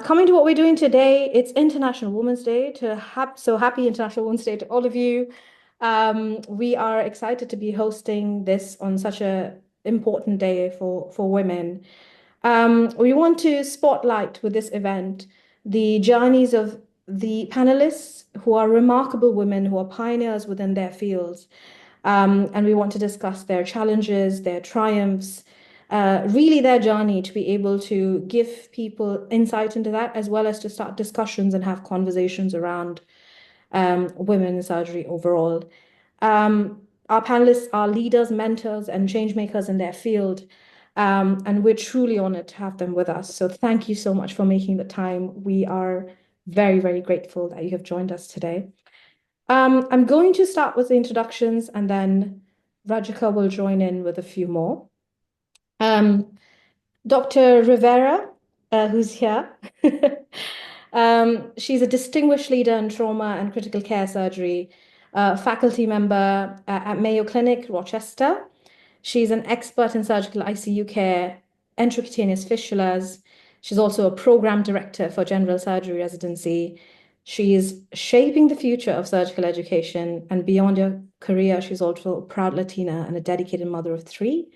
Coming to what we're doing today, it's International Women's Day. So happy International Women's Day to all of you. We are excited to be hosting this on such a important day for women. We want to spotlight with this event the journeys of the panelists who are remarkable women who are pioneers within their fields. And we want to discuss their challenges, their triumphs, really their journey to be able to give people insight into that, as well as to start discussions and have conversations around women in surgery overall. Our panelists are leaders, mentors, and change makers in their field. And we're truly honored to have them with us. So thank you so much for making the time. We are very, very grateful that you have joined us today. I'm going to start with the introductions and then Rajika will join in with a few more. Dr. Rivera, who's here, she's a distinguished leader in trauma and critical care surgery, faculty member at Mayo Clinic, Rochester. She's an expert in surgical ICU care, intracutaneous fistulas. She's also a program director for general surgery residency. She is shaping the future of surgical education, and beyond her career, she's also a proud Latina and a dedicated mother of three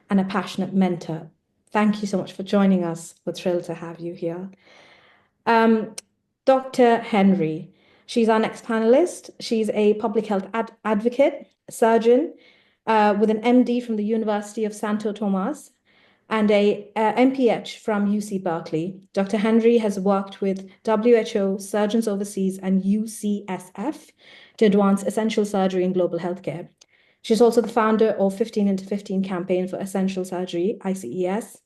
and a passionate mentor. Thank you so much for joining us. We're thrilled to have you here. Dr. Henry, she's our next panelist. She's a public health advocate, surgeon, with an MD from the University of Santo Tomas and a MPH from UC Berkeley. Dr. Henry has worked with WHO, Surgeons Overseas, and UCSF to advance essential surgery in global healthcare. She's also the founder of 15 into 15 campaign for essential surgery, ICES,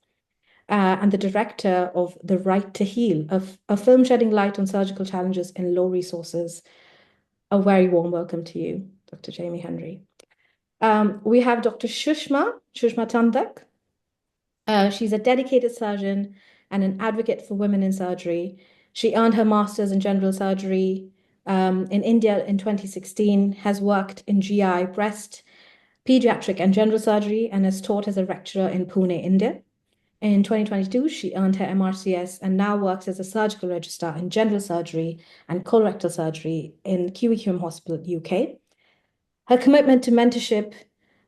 and the director of The Right to Heal, a film shedding light on surgical challenges in low resources. A very warm welcome to you, Dr. Jamie Henry. We have Dr. Shushma Tandak. She's a dedicated surgeon and an advocate for women in surgery. She earned her master's in general surgery in India in 2016, has worked in GI, breast, pediatric, and general surgery, and has taught as a lecturer in Pune, India. In 2022, she earned her MRCS and now works as a surgical registrar in general surgery and colorectal surgery in QEQM Hospital, UK. Her commitment to mentorship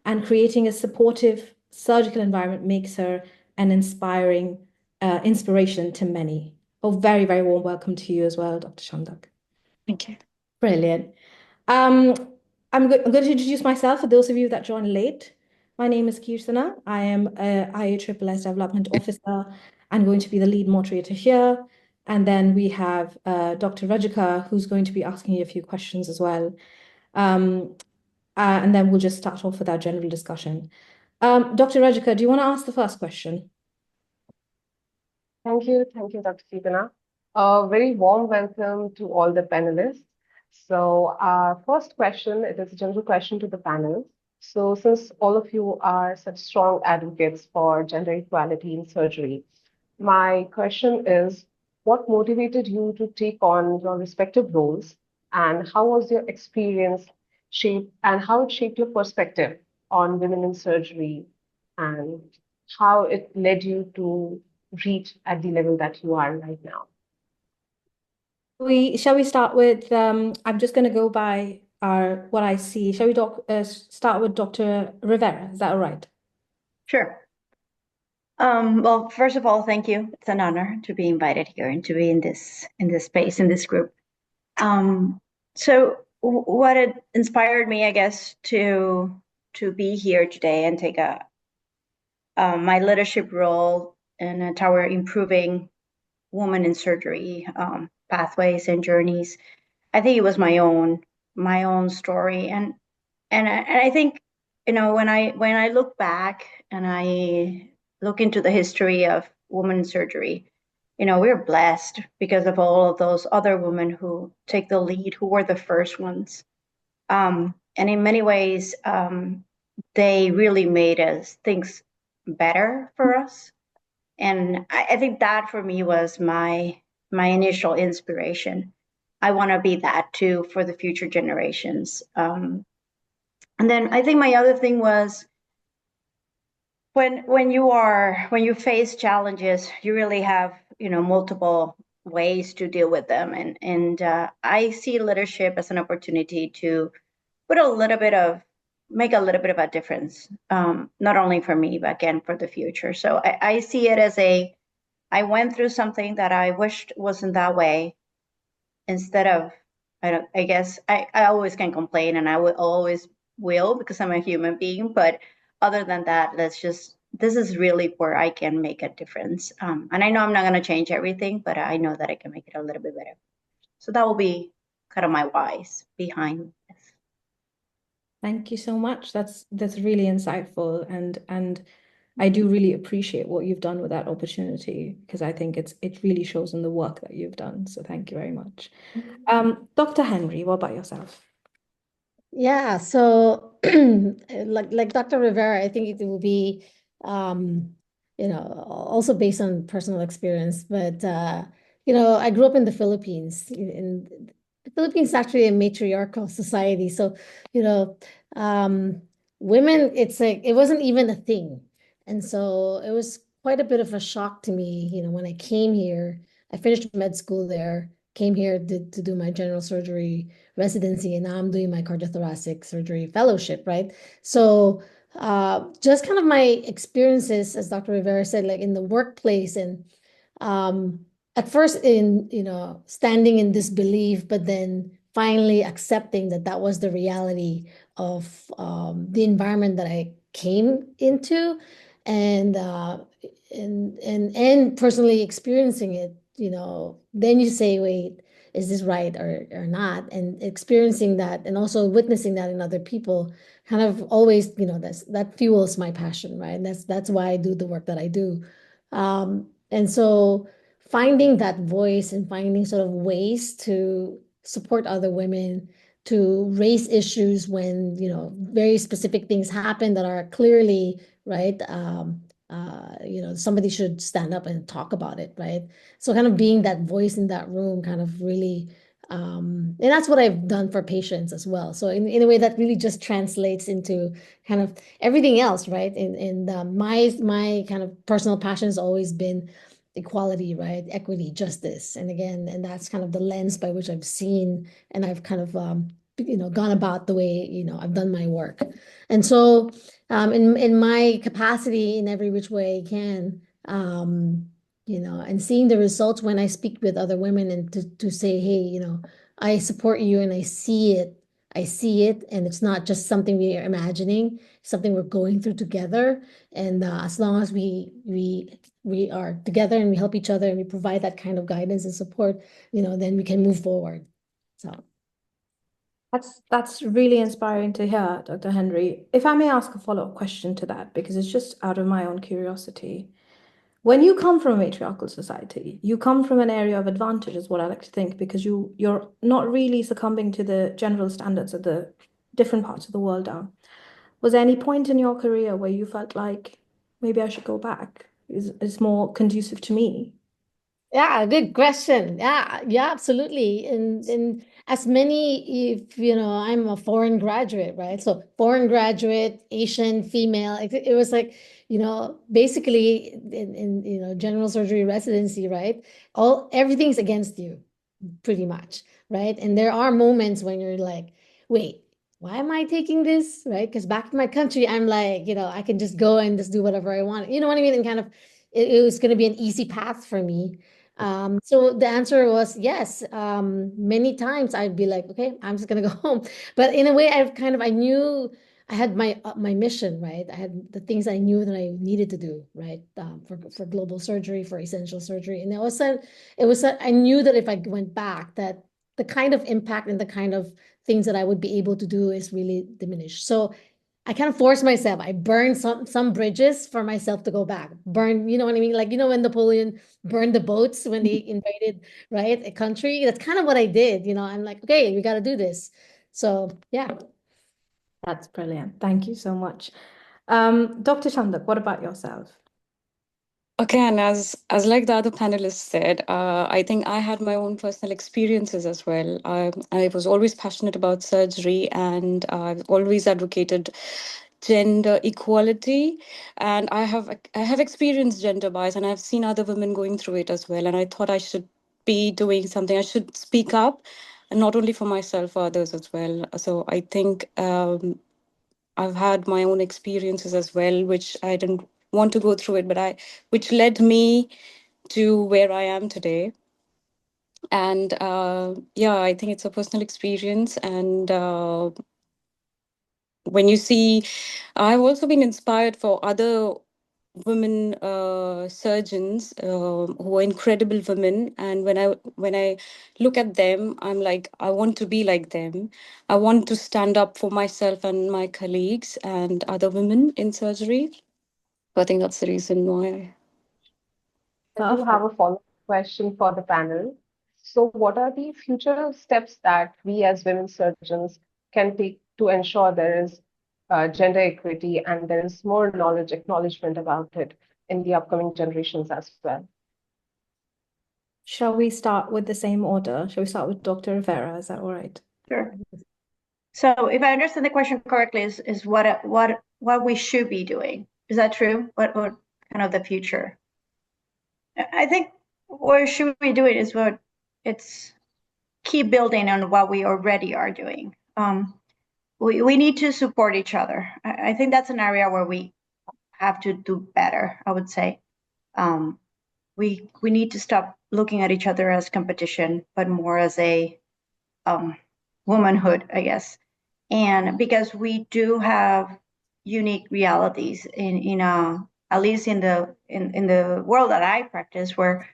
and creating a supportive surgical environment makes her an inspiring inspiration to many. A very, very warm welcome to you as well, Dr. Shandak. Thank you. Brilliant. I'm going to introduce myself for those of you that joined late. My name is Kirtana. I am a IASSS Development Officer. I'm going to be the lead moderator here. And then we have Dr. Rajika, who's going to be asking you a few questions as well. And then we'll just start off with our general discussion. Dr. Rajika, do you want to ask the first question? Thank you, Dr. Kirtana. A very warm welcome to all the panelists. So our first question, it is a general question to the panel. So since all of you are such strong advocates for gender equality in surgery, my question is, what motivated you to take on your respective roles, and how was your experience shaped, and how it shaped your perspective on women in surgery, and how it led you to reach at the level that you are right now? Shall we start with, I'm just going to go by what I see. Shall we start with Dr. Rivera? Is that all right? Sure. Well, first of all, thank you. It's an honor to be invited here and to be in this space, in this group. So what had inspired me, I guess, to be here today and take my leadership role in toward improving women in surgery pathways and journeys. I think it was my own story, and I think, you know, when I look back and I look into the history of women in surgery, you know, we're blessed because of all of those other women who take the lead, who were the first ones, and in many ways, they really made things better for us. And I think that for me was my initial inspiration. I want to be that too for the future generations. And then I think my other thing was, when you face challenges, you really have, multiple ways to deal with them, and I see leadership as an opportunity to put a little bit of make a little bit of a difference, not only for me but again for the future. So I see it as I went through something that I wished wasn't that way. Instead of, I guess I always can complain, and I will always will, because I'm a human being. But other than that, this is really where I can make a difference. And I know I'm not going to change everything, but I know that I can make it a little bit better. So that will be kind of my whys behind this. Thank you so much. That's really insightful, and I do really appreciate what you've done with that opportunity, because I think it really shows in the work that you've done. So thank you very much. Dr. Henry, what about yourself? Yeah, so like Dr. Rivera, I think it will be also based on personal experience, but I grew up in the Philippines. In the Philippines is actually a matriarchal society. So, you know, women, it's like it wasn't even a thing. And so it was quite a bit of a shock to me, when I came here. I finished med school there, came here to do my general surgery residency, and now I'm doing my cardiothoracic surgery fellowship, right? So just kind of my experiences, as Dr. Rivera said, like in the workplace, and at first in, standing in disbelief, but then finally accepting that that was the reality of the environment that I came into, and personally experiencing it, then you say, wait, is this right or not? And experiencing that and also witnessing that in other people kind of always, that fuels my passion, right? And that's why I do the work that I do. And so finding that voice and finding sort of ways to support other women, to raise issues when, very specific things happen that are clearly, right, somebody should stand up and talk about it, right? So kind of being that voice in that room kind of really, and that's what I've done for patients as well. So in a way that really just translates into kind of everything else, right? And my kind of personal passion has always been equality, right? Equity, justice. And again, and that's kind of the lens by which I've seen, and I've kind of, gone about the way, I've done my work. And so in my capacity in every which way I can, and seeing the results when I speak with other women, and to say, hey, I support you and I see it, and it's not just something we are imagining, something we're going through together. And as long as we are together and we help each other and we provide that kind of guidance and support, then we can move forward. So That's really inspiring to hear, Dr. Henry. If I may ask a follow-up question to that, because it's just out of my own curiosity. When you come from a matriarchal society, you come from an area of advantage, is what I like to think, because you're not really succumbing to the general standards of the different parts of the world now. Was there any point in your career where you felt like maybe I should go back? It's more conducive to me? yeah, good question. Yeah, absolutely. And as many, if I'm a foreign graduate, right? So foreign graduate, Asian, female, it was like, basically in general surgery residency, right? Everything's against you, pretty much, right? And there are moments when you're like, wait, why am I taking this, right? Because back in my country, I'm like, I can just go and just do whatever I want. You know what I mean? And kind of, it was going to be an easy path for me. So the answer was yes. Many times I'd be like, okay, I'm just gonna go home. But in a way, I knew I had my mission, right? I had the things I knew that I needed to do, right? For global surgery, for essential surgery, and I knew that if I went back, that the kind of impact and the kind of things that I would be able to do is really diminished. So I kind of forced myself. I burned some bridges for myself to go back. Burn, you know what I mean? Like, when Napoleon burned the boats when they invaded, right, a country. That's kind of what I did. I'm like, okay, we got to do this. So yeah. That's brilliant. Thank you so much. Dr. Chandak, what about yourself? Okay, and as like the other panelists said, I think I had my own personal experiences as well. I was always passionate about surgery, and I've always advocated gender equality, and I have experienced gender bias, and I've seen other women going through it as well, and I thought I should be doing something. I should speak up, and not only for myself, for others as well. So I think I've had my own experiences as well, which I didn't want to go through it, which led me to where I am today. And yeah, I think it's a personal experience. And when you see, I've also been inspired for other women surgeons who are incredible women, and when I look at them, I'm like, I want to be like them. I want to stand up for myself and my colleagues and other women in surgery. So I think that's the reason why. I do have a follow-up question for the panel. So, what are the future steps that we as women surgeons can take to ensure there is gender equity and there is more knowledge, acknowledgement about it in the upcoming generations as well? Shall we start with the same order? Shall we start with Dr. Rivera? Is that all right? Sure. So if I understand the question correctly, is what we should be doing. Is that true? What kind of the future? I think what we should be doing is it's keep building on what we already are doing. We need to support each other. I think that's an area where we have to do better, I would say. We need to stop looking at each other as competition, but more as a womanhood, I guess. And because we do have unique realities in at least in the world that I practice, where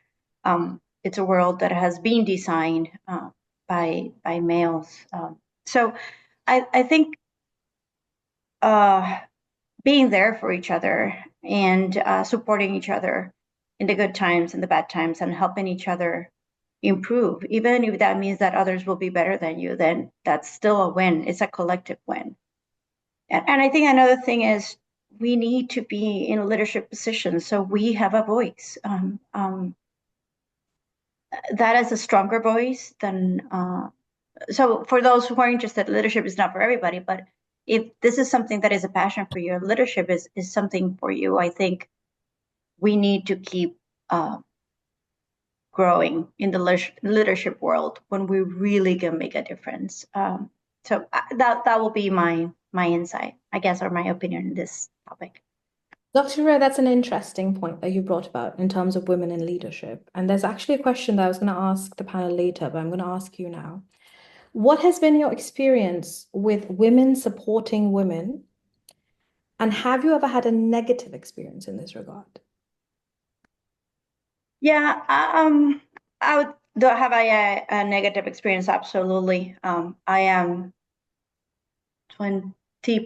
it's a world that has been designed by males. So I think being there for each other and supporting each other in the good times and the bad times, and helping each other improve, even if that means that others will be better than you, then that's still a win. It's a collective win. And I think another thing is we need to be in a leadership position so we have a voice. That is a stronger voice than. So for those who are interested, leadership is not for everybody, but if this is something that is a passion for you, leadership is something for you, I think we need to keep growing in the leadership world when we really can make a difference. So that will be my insight, I guess, or my opinion in this topic. Dr. Rivera, that's an interesting point that you brought about in terms of women in leadership. And there's actually a question that I was going to ask the panel later, but I'm going to ask you now. What has been your experience with women supporting women? And have you ever had a negative experience in this regard? Yeah, I would have a negative experience. Absolutely. I am 20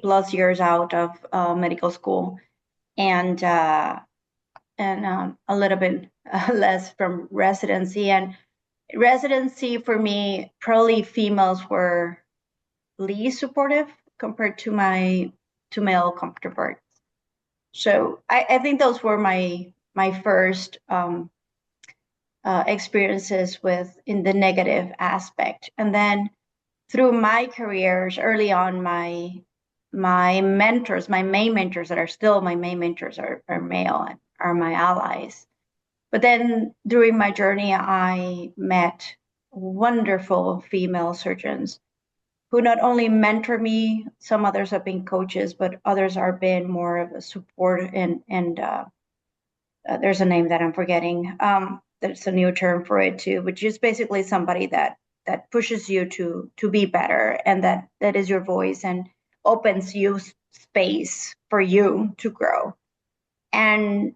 plus years out of medical school, and a little bit less from residency. And residency for me, probably females were least supportive compared to male counterparts. So I think those were my first experiences in the negative aspect. And then through my careers early on, my mentors, my main mentors that are still my main mentors are male and are my allies. But then during my journey, I met wonderful female surgeons who not only mentor me, some others have been coaches, but others are been more of a support, and there's a name that I'm forgetting. There's a new term for it too, which is basically somebody that pushes you to be better, and that is your voice and opens you space for you to grow. And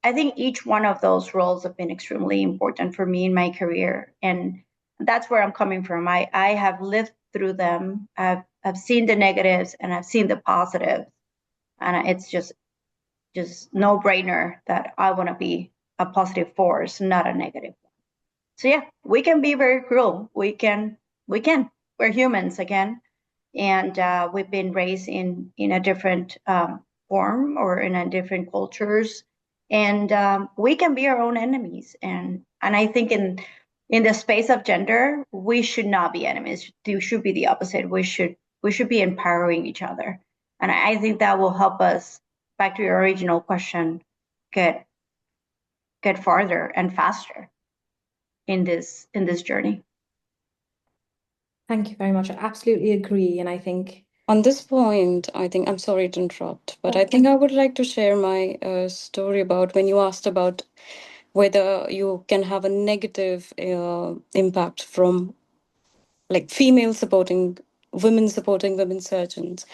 I think each one of those roles have been extremely important for me in my career, and that's where I'm coming from. I have lived through them. I've seen the negatives and I've seen the positives, and it's just no brainer that I want to be a positive force, not a negative one. So yeah, we can be very cruel. We can. We're humans again, and we've been raised in a different form or in a different cultures, and we can be our own enemies. And I think in the space of gender, we should not be enemies. You should be the opposite. We should be empowering each other. And I think that will help us, back to your original question, get farther and faster in this journey. Thank you very much. I absolutely agree. And I think On this point, I think I'm sorry to interrupt, but I think I would like to share my story about when you asked about whether you can have a negative impact from like women supporting women surgeons.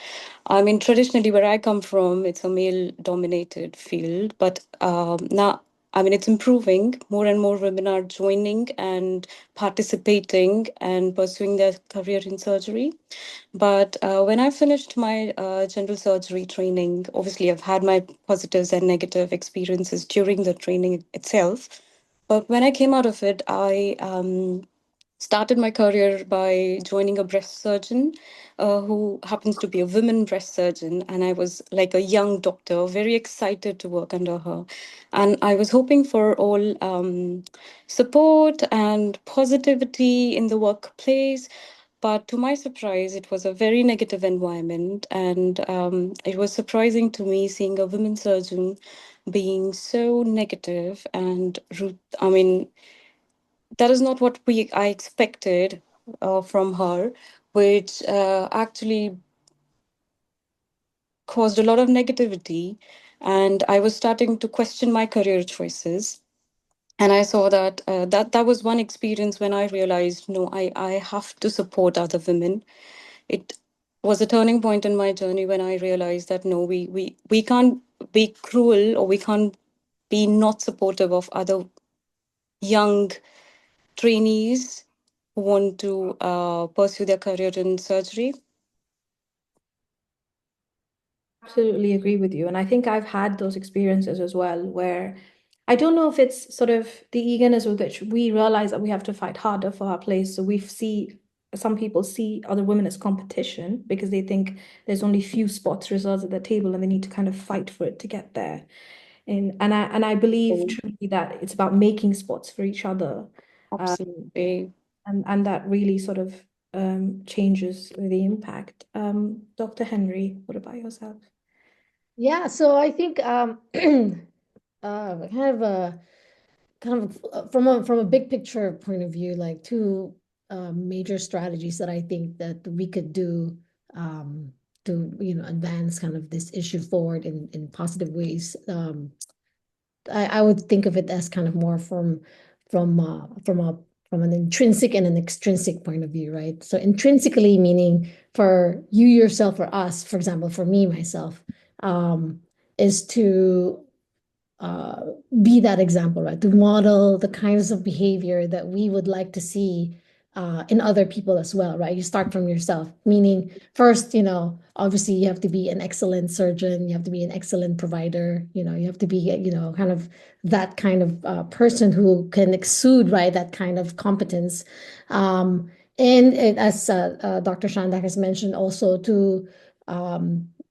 I mean, traditionally, where I come from, it's a male dominated field, but now, I mean, it's improving. More and more women are joining and participating and pursuing their career in surgery. But when I finished my general surgery training, obviously, I've had my positives and negative experiences during the training itself. But when I came out of it, I started my career by joining a breast surgeon who happens to be a women breast surgeon. And I was like a young doctor, very excited to work under her. And I was hoping for all support and positivity in the workplace. But to my surprise, it was a very negative environment. And it was surprising to me seeing a women surgeon being so negative and rude. I mean, that is not what I expected from her, which actually caused a lot of negativity. And I was starting to question my career choices. And I saw that that was one experience when I realized, no, I have to support other women. It was a turning point in my journey when I realized that no, we can't be cruel, or we can't be not supportive of other young trainees who want to pursue their career in surgery. absolutely agree with you. And I think I've had those experiences as well, where I don't know if it's sort of the eagerness with which we realize that we have to fight harder for our place. So we see some people see other women as competition because they think there's only few spots reserved at the table and they need to kind of fight for it to get there. And I believe truly that it's about making spots for each other. Absolutely. And that really sort of changes the impact. Dr. Henry, what about yourself? Yeah, so I think kind of from a big picture point of view, like two major strategies that I think that we could do to advance kind of this issue forward in positive ways. I would think of it as kind of more from from an intrinsic and an extrinsic point of view, right? So intrinsically meaning for you yourself or us, for example, for me myself, is to uh, be that example, right? To model the kinds of behavior that we would like to see in other people as well, right? You start from yourself, meaning first, obviously you have to be an excellent surgeon, you have to be an excellent provider, you have to be, kind of that kind of person who can exude, right, that kind of competence. And as Dr. Shandak has mentioned, also to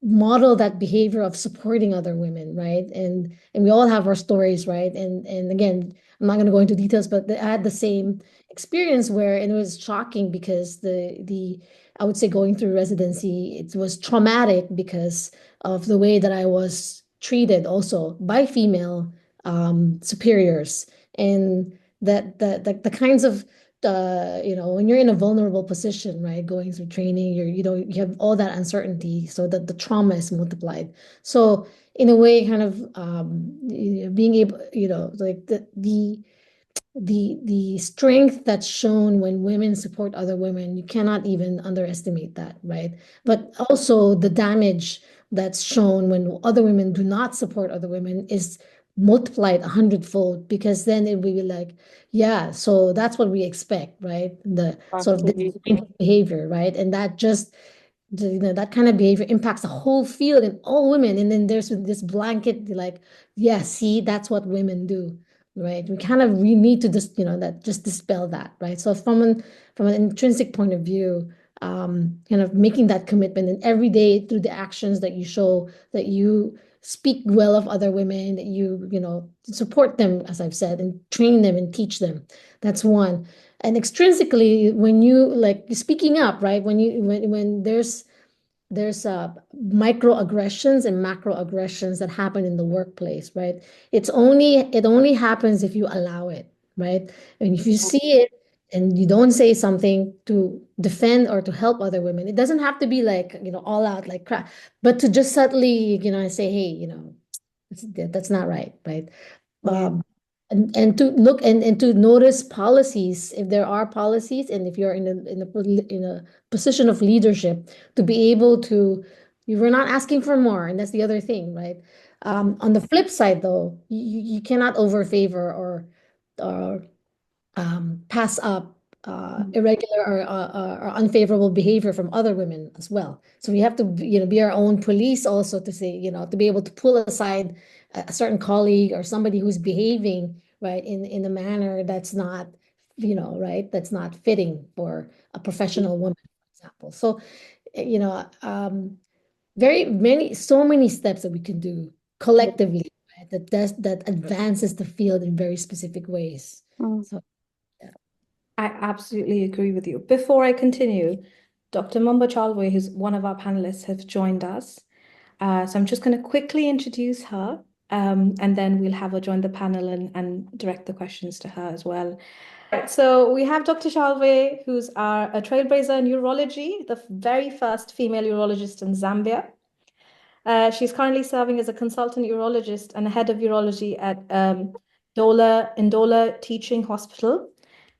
model that behavior of supporting other women, right? And we all have our stories, right? And again, I'm not going to go into details, but I had the same experience where and it was shocking because the I would say going through residency, it was traumatic because of the way that I was treated also by female superiors and that the kinds of when you're in a vulnerable position, right, going through training, you have all that uncertainty, so that the trauma is multiplied. So in a way, kind of being able, like the strength that's shown when women support other women, you cannot even underestimate that, right? But also the damage that's shown when other women do not support other women is multiplied 100-fold because then it will be like, yeah, so that's what we expect, right? The sort of Absolutely. the behavior, right? And that just that kind of behavior impacts the whole field and all women. And then there's this blanket, like, yeah, see, that's what women do, right? We need to just, that just dispel that, right? So from an intrinsic point of view, kind of making that commitment and every day through the actions that you show that you speak well of other women, that you support them, as I've said, and train them and teach them. That's one. And extrinsically, when you like speaking up, right? When there's there's microaggressions and macroaggressions that happen in the workplace, right? It only happens if you allow it, right? And if you see it and you don't say something to defend or to help other women, it doesn't have to be like, all out like crap, but to just subtly, say, hey, that's not right, right? Yeah. And to look and to notice policies, if there are policies, and if you're in a position of leadership, to be able to, we're not asking for more, and that's the other thing, right? On the flip side, though, you cannot overfavor or pass up irregular or unfavorable behavior from other women as well. So we have to, be our own police also to say, to be able to pull aside a certain colleague or somebody who's behaving right in a manner that's not, right, that's not fitting for a professional woman, for example. So, so many steps that we can do collectively, right, that advances the field in very specific ways. Mm. So. I absolutely agree with you. Before I continue, Dr. Mumba Chalwe, who's one of our panelists, has joined us. So I'm just going to quickly introduce her, and then we'll have her join the panel and direct the questions to her as well. So we have Dr. Chalwe, who's a trailblazer in urology, the very first female urologist in Zambia. She's currently serving as a consultant urologist and head of urology at Ndola Teaching Hospital.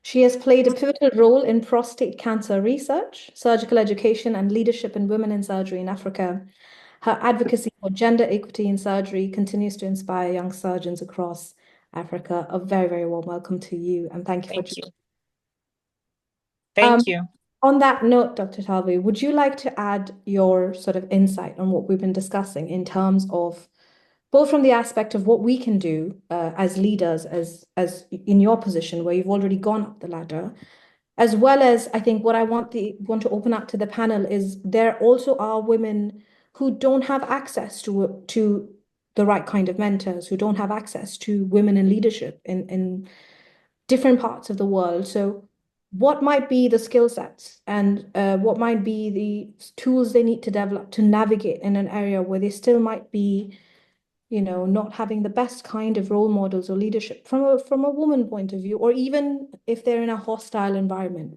She has played a pivotal role in prostate cancer research, surgical education, and leadership in women in surgery in Africa. Her advocacy for gender equity in surgery continues to inspire young surgeons across Africa. A very, very warm welcome to you, and thank you for Thank you. joining. Thank you. On that note, Dr. Talvi, would you like to add your sort of insight on what we've been discussing in terms of both from the aspect of what we can do as leaders, as in your position where you've already gone up the ladder, as well as I think what I want to open up to the panel is there also are women who don't have access to the right kind of mentors, who don't have access to women in leadership in different parts of the world. So what might be the skill sets and what might be the tools they need to develop to navigate in an area where they still might be, not having the best kind of role models or leadership from a woman point of view, or even if they're in a hostile environment,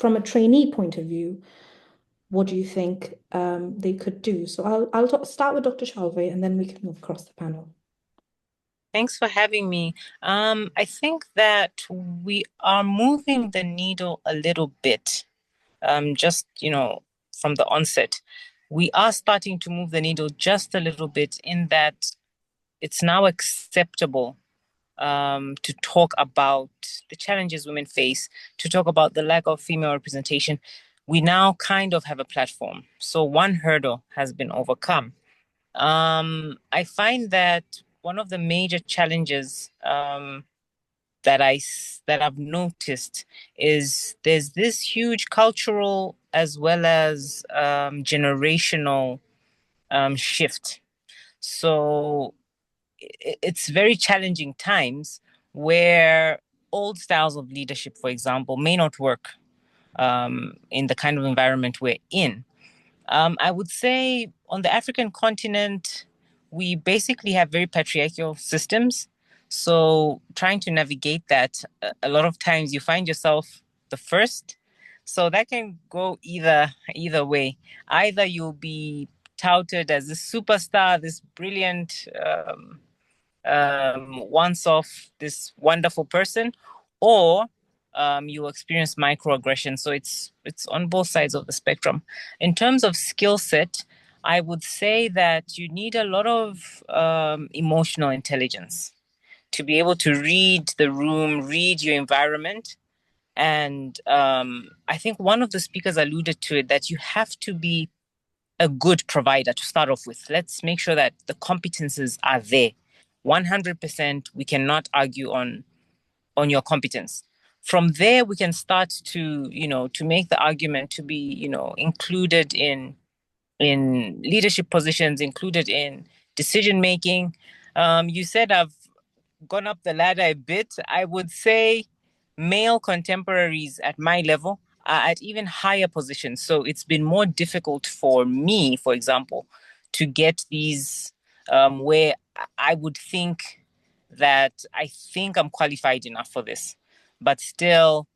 from a trainee point of view, what do you think they could do? So I'll start with Dr. Shalve and then we can move across the panel. Thanks for having me. I think that we are moving the needle a little bit. Just, from the onset, we are starting to move the needle just a little bit in that it's now acceptable to talk about the challenges women face, to talk about the lack of female representation. We now kind of have a platform. So one hurdle has been overcome. I find that one of the major challenges that I've noticed is there's this huge cultural as well as generational shift. So it's very challenging times where old styles of leadership, for example, may not work in the kind of environment we're in. I would say on the African continent, we basically have very patriarchal systems. So trying to navigate that, a lot of times you find yourself the first. So that can go either way. Either you'll be touted as this superstar, this brilliant, once-off, this wonderful person, or you experience microaggression. So it's on both sides of the spectrum. In terms of skill set, I would say that you need a lot of emotional intelligence to be able to read the room, read your environment. And I think one of the speakers alluded to it, that you have to be a good provider to start off with. Let's make sure that the competences are there. 100%, we cannot argue on your competence. From there, we can start to, to make the argument to be, included in leadership positions, included in decision making. You said I've gone up the ladder a bit. I would say male contemporaries at my level are at even higher positions. So it's been more difficult for me, for example, to get these where I would think that I think I'm qualified enough for this, but still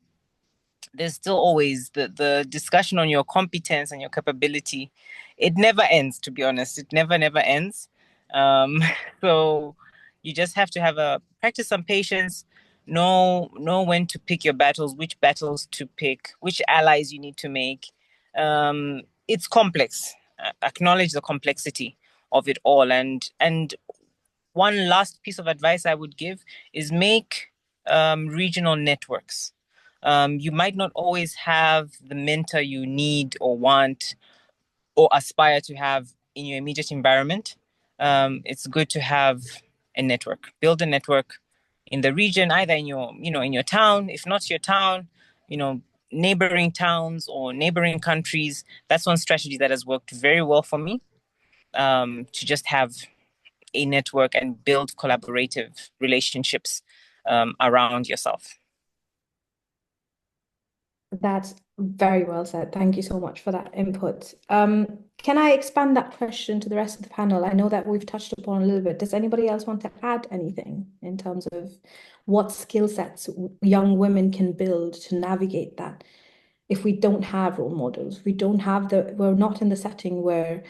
there's still always the discussion on your competence and your capability. It never ends, to be honest. It never ends. Um, so you just have to have a practice some patience, know when to pick your battles, which battles to pick, which allies you need to make. It's complex. Acknowledge the complexity of it all, and one last piece of advice I would give is make regional networks. You might not always have the mentor you need or want or aspire to have in your immediate environment. It's good to have a network. Build a network in the region, either in your, in your town, if not your town, neighboring towns or neighboring countries. That's one strategy that has worked very well for me. To just have a network and build collaborative relationships around yourself. That's very well said. Thank you so much for that input. Can I expand that question to the rest of the panel? I know that we've touched upon a little bit. Does anybody else want to add anything in terms of what skill sets young women can build to navigate that? If we don't have role models, we're not in the setting where,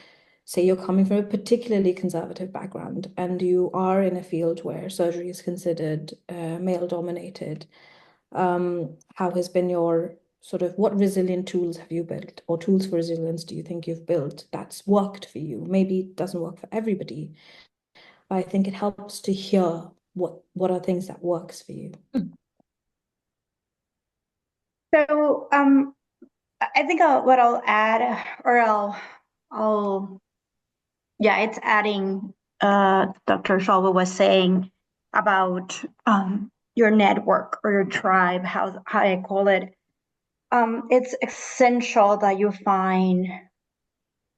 say, you're coming from a particularly conservative background and you are in a field where surgery is considered male dominated. How has been your what resilient tools have you built, or tools for resilience do you think you've built that's worked for you? Maybe it doesn't work for everybody, but I think it helps to hear what are things that works for you. So I think what I'll add, or it's adding Dr. Shalva was saying about your network or your tribe, how I call it. It's essential that you find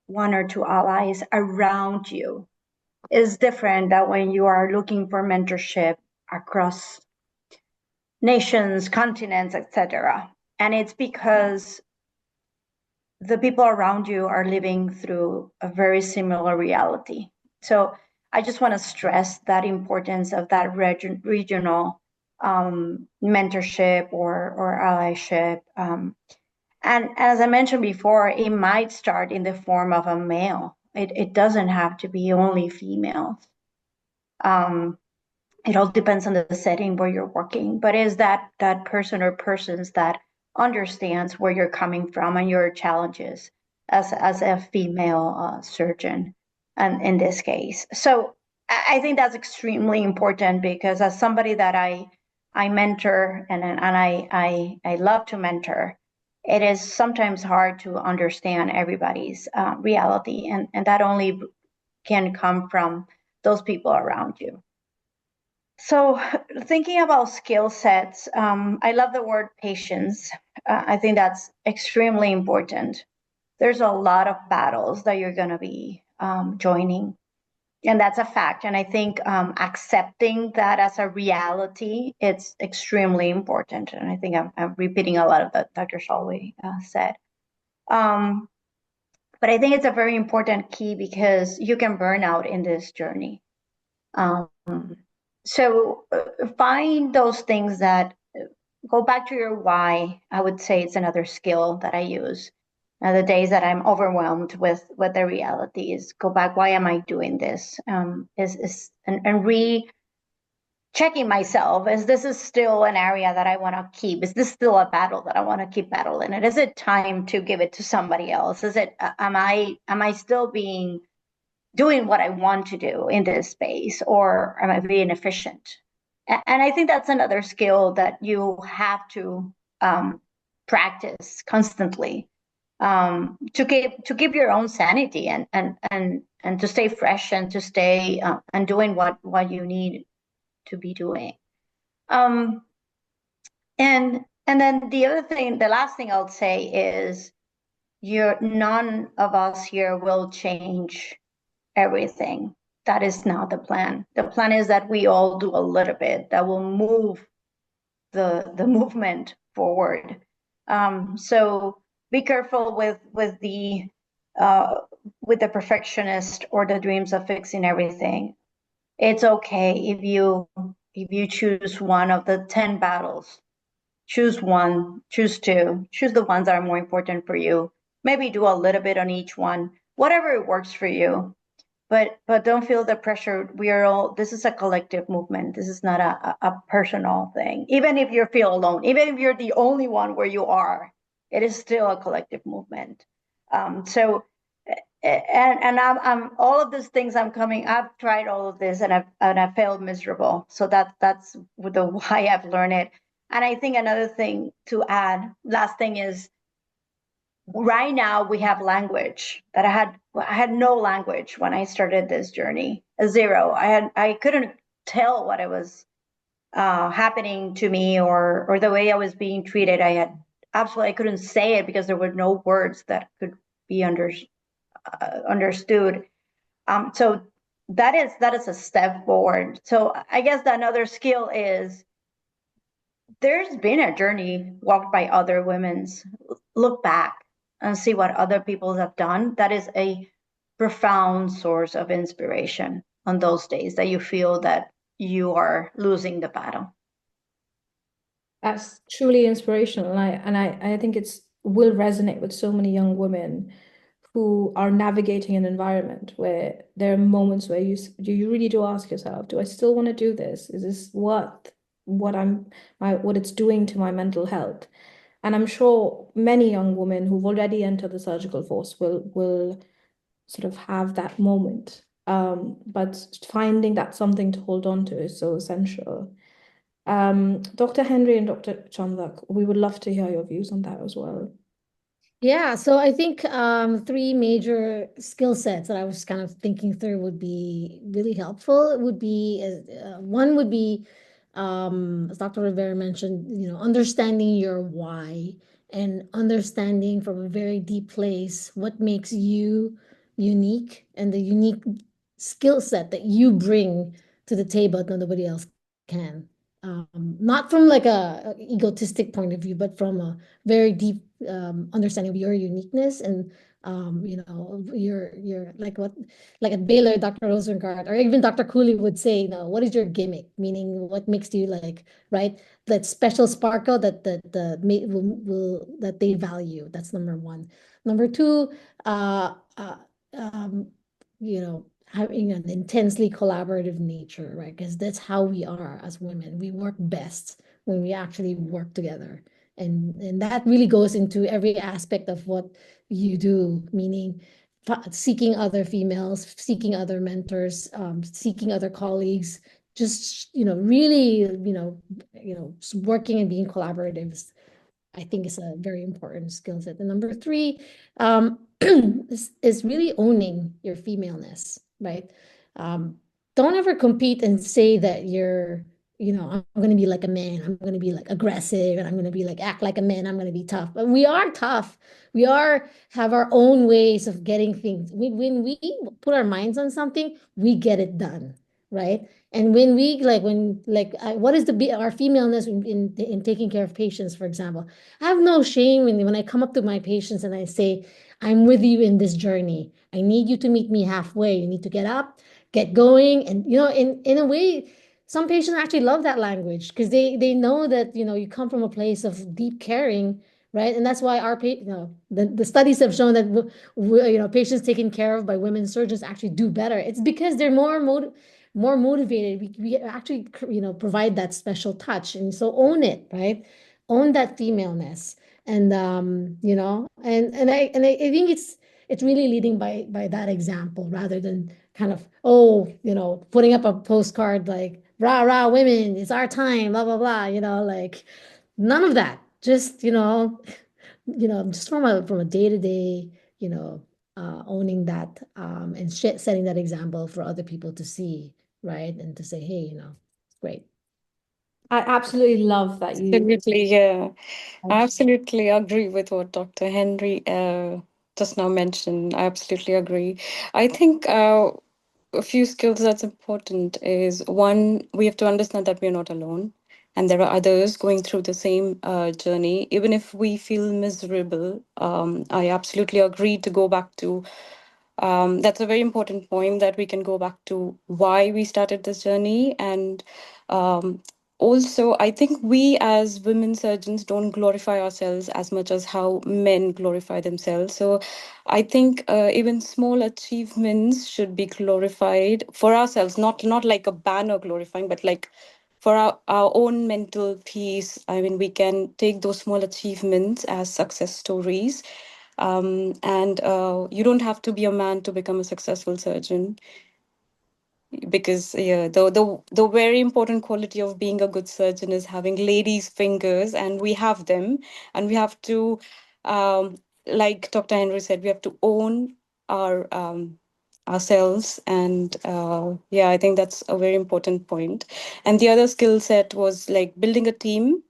one or two allies around you. It's different that when you are looking for mentorship across nations, continents, etc. And it's because the people around you are living through a very similar reality. So I just want to stress that importance of that regional mentorship or allyship. And as I mentioned before, it might start in the form of a male. It doesn't have to be only females. It all depends on the setting where you're working, but is that person or persons that understands where you're coming from and your challenges as a female surgeon, and in this case. So I think that's extremely important, because as somebody that I mentor and I love to mentor, it is sometimes hard to understand everybody's reality, and that only can come from those people around you. So thinking about skill sets, I love the word patience. I think that's extremely important. There's a lot of battles that you're going to be joining, and that's a fact. And I think accepting that as a reality, it's extremely important. And I think I'm repeating a lot of what Dr. Shalwi said. But I think it's a very important key, because you can burn out in this journey. So find those things that go back to your why. I would say it's another skill that I use. The days that I'm overwhelmed with what the reality is, go back. Why am I doing this? And checking myself. Is this still an area that I want to keep? Is this still a battle that I want to keep battling it? Is it time to give it to somebody else? Is it? Am I still doing what I want to do in this space, or am I being efficient? And I think that's another skill that you have to practice constantly to keep your own sanity and to stay fresh and to stay and doing what you need to be doing. And then the last thing I'll say is none of us here will change everything. That is not the plan. The plan is that we all do a little bit that will move the movement forward. So be careful with the perfectionist or the dreams of fixing everything. It's okay if you choose one of the 10 battles. Choose one, choose two, choose the ones that are more important for you. Maybe do a little bit on each one, whatever works for you. But don't feel the pressure. We are all, this is a collective movement. This is not a personal thing. Even if you feel alone, even if you're the only one where you are, it is still a collective movement. So and I'm all of these things I've tried all of this and I've failed miserable. So that's the why I've learned it. And I think another thing to add, last thing is, right now we have language that I had no language when I started this journey, a zero. I couldn't tell what it was happening to me or the way I was being treated. I couldn't say it because there were no words that could be understood. So that is a step forward. So I guess that another skill is, there's been a journey walked by other women's. Look back and see what other people have done. That is a profound source of inspiration on those days that you feel that you are losing the battle. That's truly inspirational, and I think it's will resonate with so many young women who are navigating an environment where there are moments where you really do ask yourself, do I still want to do this? Is this what it's doing to my mental health? And I'm sure many young women who've already entered the surgical force will sort of have that moment. But finding that something to hold on to is so essential. Dr. Henry and Dr. Chandak, we would love to hear your views on that as well. Yeah, so I think three major skill sets that I was kind of thinking through would be really helpful. It would be one would be, as Dr. Rivera mentioned, understanding your why and understanding from a very deep place what makes you unique and the unique skill set that you bring to the table that nobody else can. Not from like a egotistic point of view, but from a very deep understanding of your uniqueness and your like at Baylor, Dr. Rosengart, or even Dr. Cooley would say, what is your gimmick? Meaning, what makes you right? That special sparkle that that they value. That's number one. Number two, having an intensely collaborative nature, right? Because that's how we are as women. We work best when we actually work together. And that really goes into every aspect of what you do, meaning seeking other females, seeking other mentors, seeking other colleagues, just really working and being collaborative. I think is a very important skill set. And number three, is really owning your femaleness, right? Don't ever compete and say that I'm going to be like a man. I'm going to be like aggressive and I'm going to be like, act like a man. I'm going to be tough. But we are tough. We have our own ways of getting things. When we put our minds on something, we get it done, right? And when what is our femaleness in taking care of patients, for example? I have no shame when I come up to my patients and I say, I'm with you in this journey. I need you to meet me halfway. You need to get up, get going. And, in a way, some patients actually love that language because they know that, you come from a place of deep caring, right? And that's why the studies have shown that, patients taken care of by women surgeons actually do better. It's because they're more motivated. We actually, provide that special touch. And so own it, right? Own that femaleness. And I think it's really leading by that example rather than kind of putting up a postcard like rah rah women, it's our time, blah blah blah, like none of that. Just just from a day-to-day, owning that and setting that example for other people to see, right? And to say, hey, it's great. I absolutely love that you. Absolutely, yeah. I absolutely agree with what Dr. Henry just now mentioned. I absolutely agree. I think a few skills that's important is one, we have to understand that we're not alone. and there are others going through the same journey, even if we feel miserable. I absolutely agree to go back to that's a very important point, that we can go back to why we started this journey. And um, also, I think we as women surgeons don't glorify ourselves as much as how men glorify themselves. So I think even small achievements should be glorified for ourselves, not like a banner glorifying, but like for our own mental peace. I mean, we can take those small achievements as success stories. And you don't have to be a man to become a successful surgeon, because yeah, the very important quality of being a good surgeon is having ladies' fingers, and we have them, and we have to, like Dr. Henry said, we have to own our ourselves. And yeah, I think that's a very important point. And the other skill set was like building a team,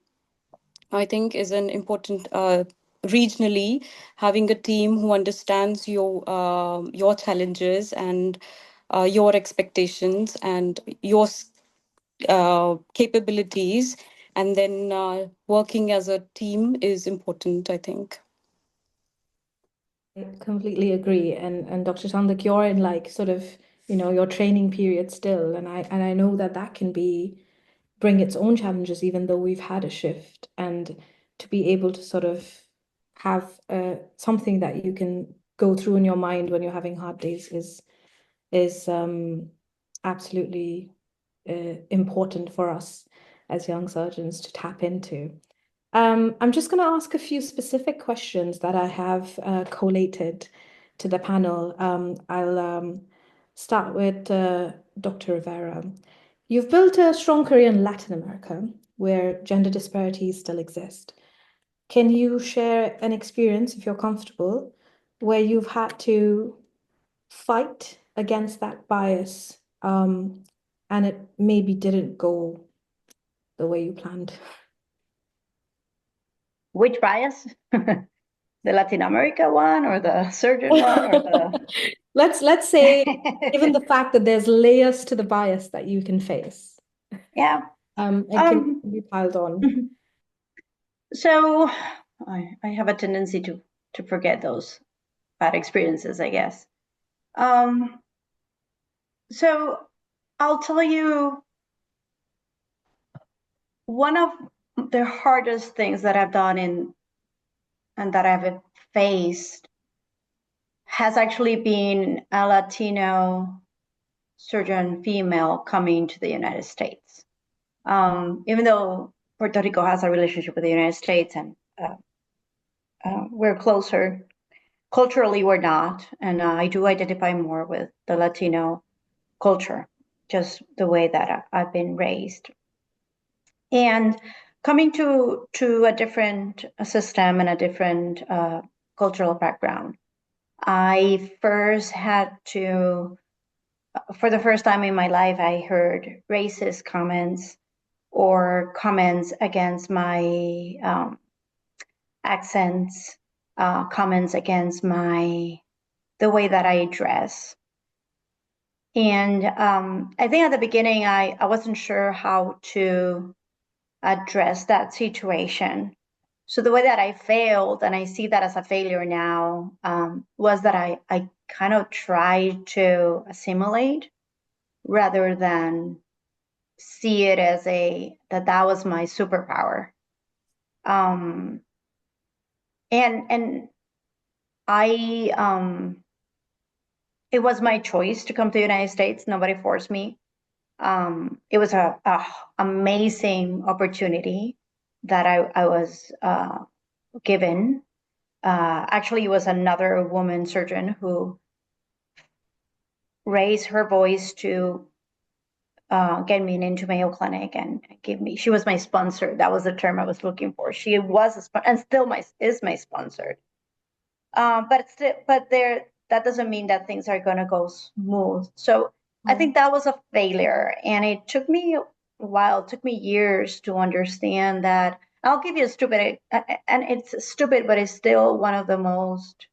I think, is an important regionally, having a team who understands your challenges and your expectations and your capabilities, and then working as a team is important, I think. I completely agree. And Dr. Tandak, you're in like sort of, your training period still. And I know that that can bring its own challenges, even though we've had a shift. And to be able to sort of have something that you can go through in your mind when you're having hard days is absolutely important for us as young surgeons to tap into. I'm just going to ask a few specific questions that I have collated to the panel. I'll start with Dr. Rivera. You've built a strong career in Latin America, where gender disparities still exist. Can you share an experience, if you're comfortable, where you've had to fight against that bias, and it maybe didn't go the way you planned? Which bias? The Latin America one, or the surgeon one, or the Let's say, given the fact that there's layers to the bias that you can face, yeah. it can be piled on. So I have a tendency to forget those bad experiences, I guess. So I'll tell you, one of the hardest things that I've done and that I've faced has actually been a Latino surgeon female coming to the United States. Even though Puerto Rico has a relationship with the United States and we're closer, culturally we're not. And I do identify more with the Latino culture, just the way that I've been raised. And coming to a different system and a different cultural background, I first had to, for the first time in my life, I heard racist comments or comments against my accents, comments against the way that I dress. And I think at the beginning, I wasn't sure how to address that situation. So the way that I failed, and I see that as a failure now, was that I kind of tried to assimilate rather than see it as that was my superpower. And I it was my choice to come to the United States. Nobody forced me. It was a amazing opportunity that I was given. Actually, it was another woman surgeon who raised her voice to get me into Mayo Clinic and give me. She was my sponsor. That was the term I was looking for. She was and still is my sponsor. But that doesn't mean that things are going to go smooth. So I think that was a failure, and it took me a while. It took me years to understand that. I'll give you a stupid, and it's stupid, but it's still one of the most,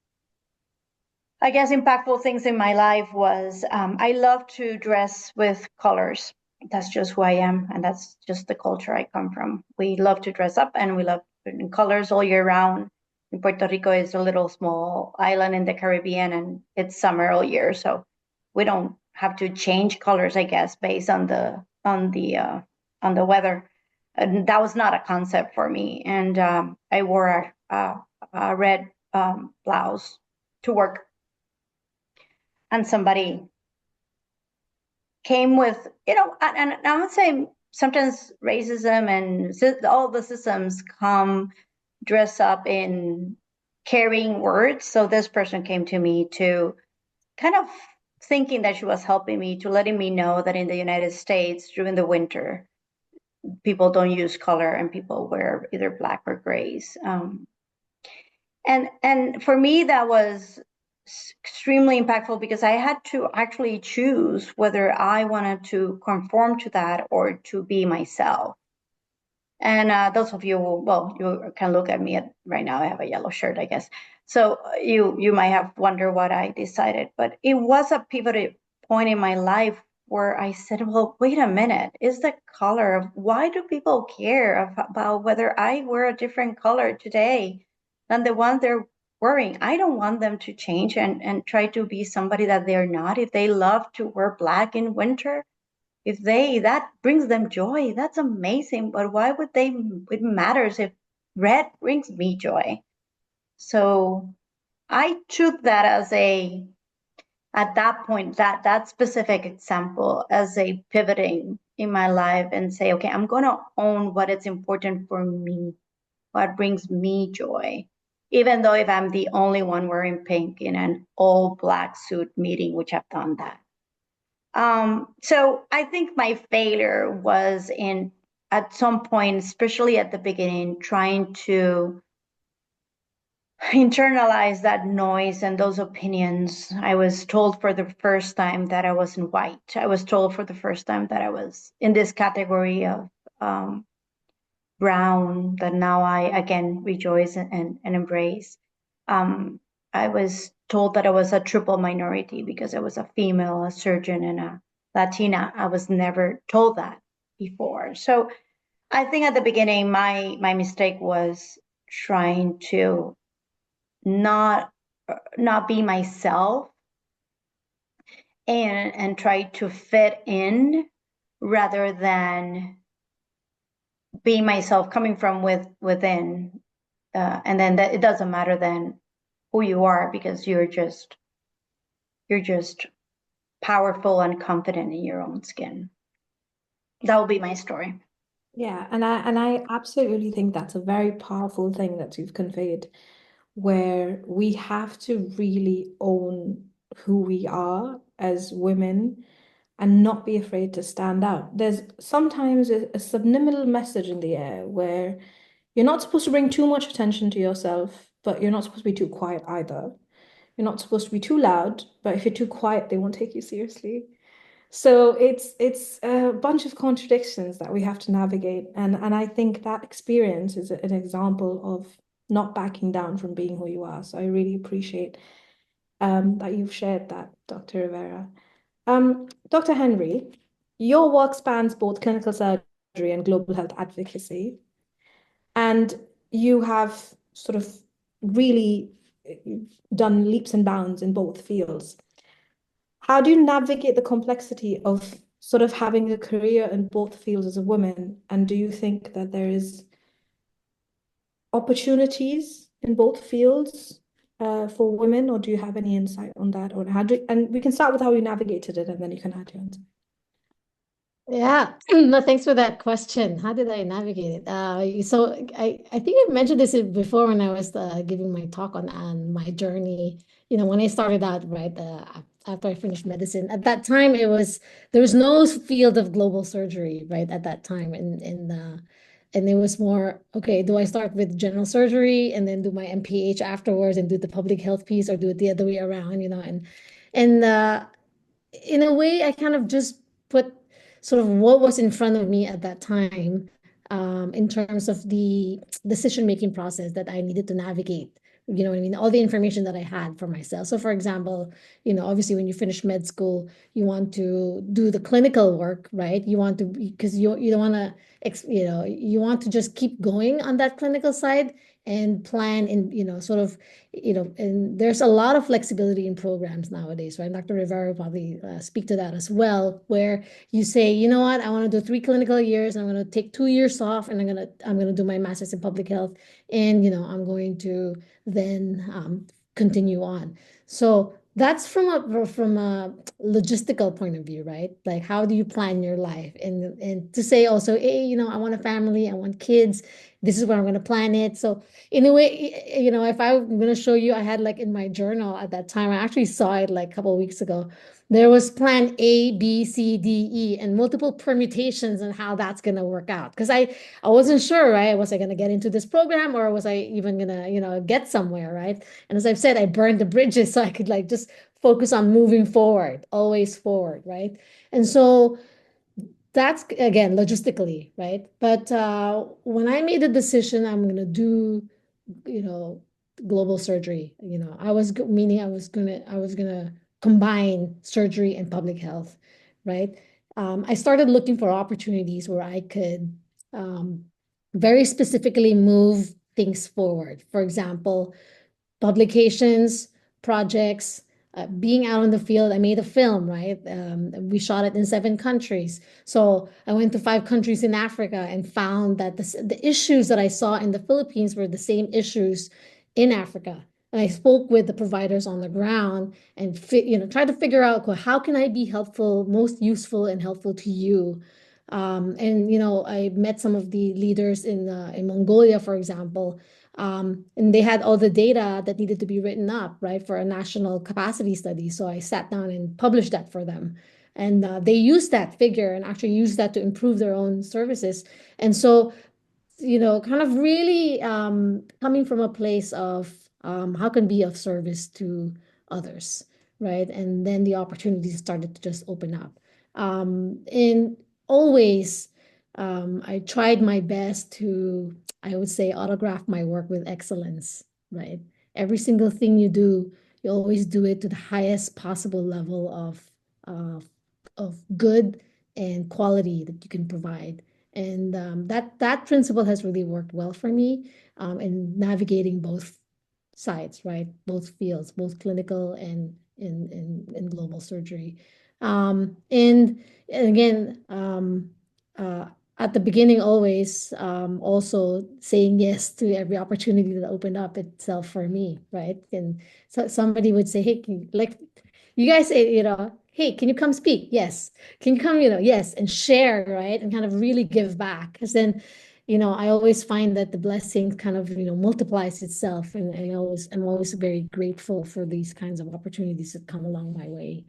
I guess, impactful things in my life was I love to dress with colors. that's just who I am, and that's just the culture I come from. We love to dress up, and we love colors all year round. And Puerto Rico is a little small island in the Caribbean, and it's summer all year, so we don't have to change colors, I guess, based on the weather. And that was not a concept for me. And I wore a red blouse to work, and somebody came with, and I would say sometimes racism and all the systems come dress up in carrying words. So this person came to me to kind of thinking that she was helping me, to letting me know that in the United States during the winter, people don't use color and people wear either black or grays. And for me, that was extremely impactful because I had to actually choose whether I wanted to conform to that or to be myself. And those of you, well, you can look at me right now. I have a yellow shirt, I guess. So you might have wondered what I decided, but it was a pivotal point in my life where I said, well, wait a minute, is the color of why do people care about whether I wear a different color today than the one they're wearing? I don't want them to change and try to be somebody that they're not. If they love to wear black in winter, if that brings them joy, that's amazing. But why would it matters if red brings me joy? So I took that at that point, that specific example as a pivoting in my life and say, okay, I'm going to own what is important for me, what brings me joy, even though if I'm the only one wearing pink in an all black suit meeting, which I've done that. So I think my failure was at some point, especially at the beginning, trying to internalize that noise and those opinions. I was told for the first time that I wasn't white. I was told for the first time that I was in this category of brown, that now I again rejoice and embrace. I was told that I was a triple minority because I was a female, a surgeon, and a Latina. I was never told that before. So I think at the beginning, my mistake was trying to not be myself and try to fit in rather than be myself coming from within. And then it doesn't matter then who you are because you're just powerful and confident in your own skin. That will be my story. Yeah, and I absolutely think that's a very powerful thing that you've conveyed, where we have to really own who we are as women and not be afraid to stand out. There's sometimes a subliminal message in the air where you're not supposed to bring too much attention to yourself, but you're not supposed to be too quiet either. You're not supposed to be too loud, but if you're too quiet, they won't take you seriously. So it's a bunch of contradictions that we have to navigate. And I think that experience is an example of not backing down from being who you are. So I really appreciate that you've shared that, Dr. Rivera. Dr. Henry, your work spans both clinical surgery and global health advocacy. And you have sort of really done leaps and bounds in both fields. How do you navigate the complexity of sort of having a career in both fields as a woman? And do you think that there is opportunities in both fields for women, or do you have any insight on that? Or and we can start with how you navigated it, and then you can add your answer. Yeah, no, thanks for that question. How did I navigate it? So I think I mentioned this before when I was giving my talk on my journey. When I started out, right, after I finished medicine, at that time there was no field of global surgery, right, at that time, and it was more, okay, do I start with general surgery and then do my MPH afterwards and do the public health piece, or do it the other way around, and in a way, I kind of just put sort of what was in front of me at that time, in terms of the decision-making process that I needed to navigate, you know what I mean, all the information that I had for myself. So for example, you know, obviously when you finish med school, you want to do the clinical work, right? You want to, because you don't want to, you know, you want to just keep going on that clinical side and plan in, you know, sort of, you know, and there's a lot of flexibility in programs nowadays, right? Dr. Rivera will probably speak to that as well, where you say, you know what, I want to do 3 clinical years, and I'm going to take 2 years off, and I'm gonna do my master's in public health, and you know, I'm going to then continue on. So that's from a logistical point of view, right? Like, how do you plan your life? And to say also, hey, you know, I want a family, I want kids. This is where I'm going to plan it. So in a way, you know, if I'm going to show you, I had like in my journal at that time, I actually saw it like a couple of weeks ago. There was plan A, B, C, D, E, and multiple permutations on how that's going to work out. Because I wasn't sure, right? Was I going to get into this program, or was I even going to, you know, get somewhere, right? And as I've said, I burned the bridges so I could like just focus on moving forward, always forward, right? And so that's again logistically, right? But when I made a decision, I'm going to do, you know, global surgery. You know, meaning I was gonna combine surgery and public health, right? I started looking for opportunities where I could very specifically move things forward. For example, publications, projects, being out in the field. I made a film, right? We shot it in 7 countries. So I went to 5 countries in Africa and found that the issues that I saw in the Philippines were the same issues in Africa. And I spoke with the providers on the ground and you know, tried to figure out, well, how can I be helpful, most useful and helpful to you? And you know, I met some of the leaders in Mongolia, for example, and they had all the data that needed to be written up, right, for a national capacity study. So I sat down and published that for them. And they used that figure and actually used that to improve their own services. And so, you know, kind of really coming from a place of how can be of service to others, right? And then the opportunities started to just open up. And always, I tried my best to, I would say, autograph my work with excellence, right? Every single thing you do, you always do it to the highest possible level of good and quality that you can provide. And that principle has really worked well for me in navigating both sides, right? Both fields, both clinical and in global surgery. And again, at the beginning, always also saying yes to every opportunity that opened up itself for me, right? And so somebody would say, hey, like you guys say, you know, hey, can you come speak? Yes. Can you come, you know, yes, and share, right? And kind of really give back. Because then, you know, I always find that the blessing kind of, you know, multiplies itselm. And I'm always very grateful for these kinds of opportunities that come along my way.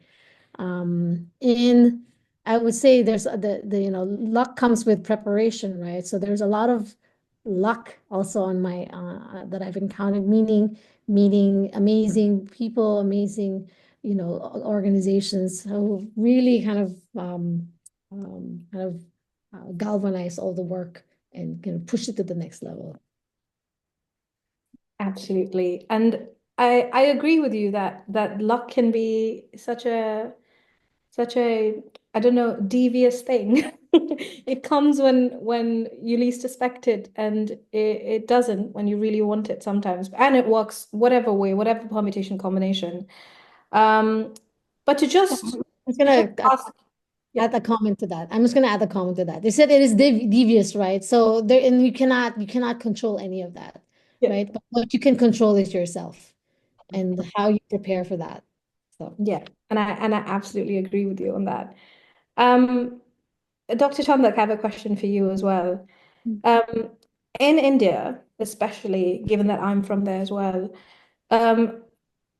And I would say there's the you know, luck comes with preparation, right? So there's a lot of luck also on my that I've encountered, meeting amazing people, amazing, you know, organizations who really kind of galvanize all the work and kind of push it to the next level. Absolutely. And I agree with you that luck can be such a I don't know, devious thing. It comes when you least expect it, and it doesn't when you really want it sometimes. And it works whatever way, whatever permutation combination. But to just I'm gonna ask, yeah. add a comment to that. I'm just gonna add a comment to that. They said it is devious, right? So there, and you cannot control any of that, Yeah. right? But what you can control is yourself and how you prepare for that. So Yeah, and I absolutely agree with you on that. Dr. Chandak, I have a question for you as well. In India, especially given that I'm from there as well,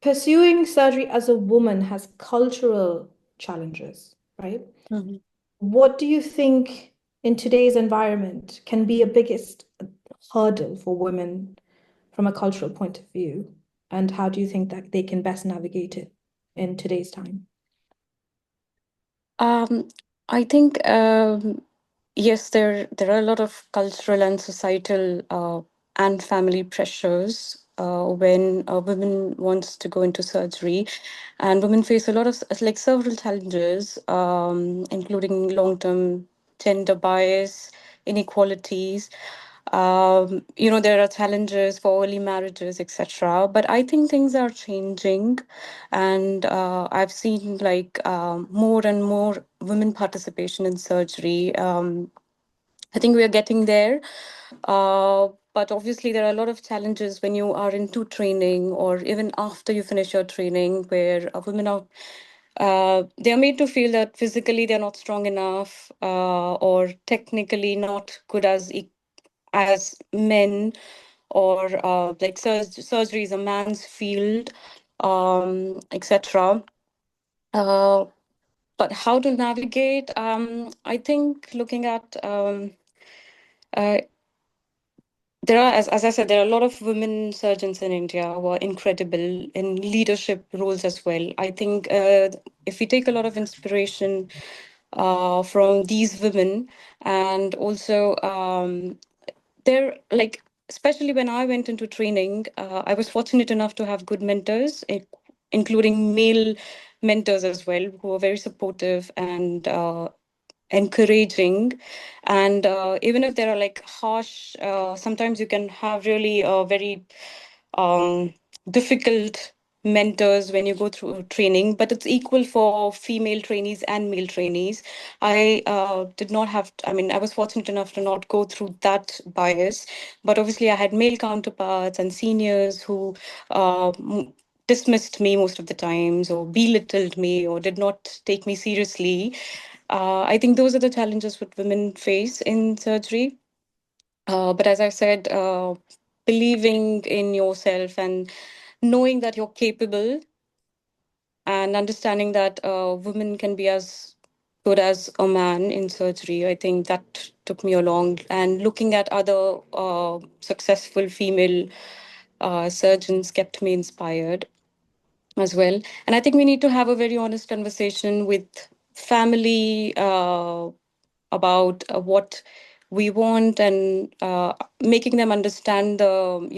pursuing surgery as a woman has cultural challenges, right? What do you think in today's environment can be a biggest hurdle for women from a cultural point of view? And how do you think that they can best navigate it in today's time? I think yes, there are a lot of cultural and societal and family pressures when a woman wants to go into surgery, and women face a lot of like several challenges, including long-term gender bias, inequalities. There are challenges for early marriages, etc. But I think things are changing, and I've seen like more and more women participation in surgery. I think we are getting there. But obviously, there are a lot of challenges when you are into training or even after you finish your training, where women are they are made to feel that physically they're not strong enough, or technically not good as men, or like surgery is a man's field, etc. Uh, but how to navigate? I think looking at uh, there are, as I said, there are a lot of women surgeons in India who are incredible in leadership roles as well. I think if we take a lot of inspiration from these women, and also they're like, especially when I went into training, I was fortunate enough to have good mentors, including male mentors as well, who were very supportive and encouraging. And even if there are like harsh, sometimes you can have really very um, difficult mentors when you go through training, but it's equal for female trainees and male trainees. I did not have, I mean, I was fortunate enough to not go through that bias, but obviously I had male counterparts and seniors who dismissed me most of the times, or belittled me, or did not take me seriously. I think those are the challenges that women face in surgery. But as I said, believing in yourself and knowing that you're capable, and understanding that women can be as good as a man in surgery, I think that took me along. And looking at other successful female surgeons kept me inspired as well. And I think we need to have a very honest conversation with family about what we want, and making them understand um,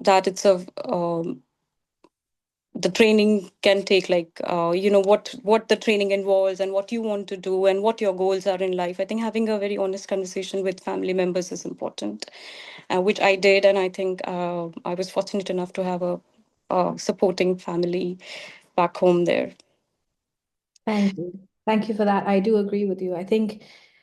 that the training can take like what the training involves, and what you want to do, and what your goals are in life. I think having a very honest conversation with family members is important, which I did. And I think I was fortunate enough to have a supporting family back home there. Thank you. Thank you for that. I do agree with you. I think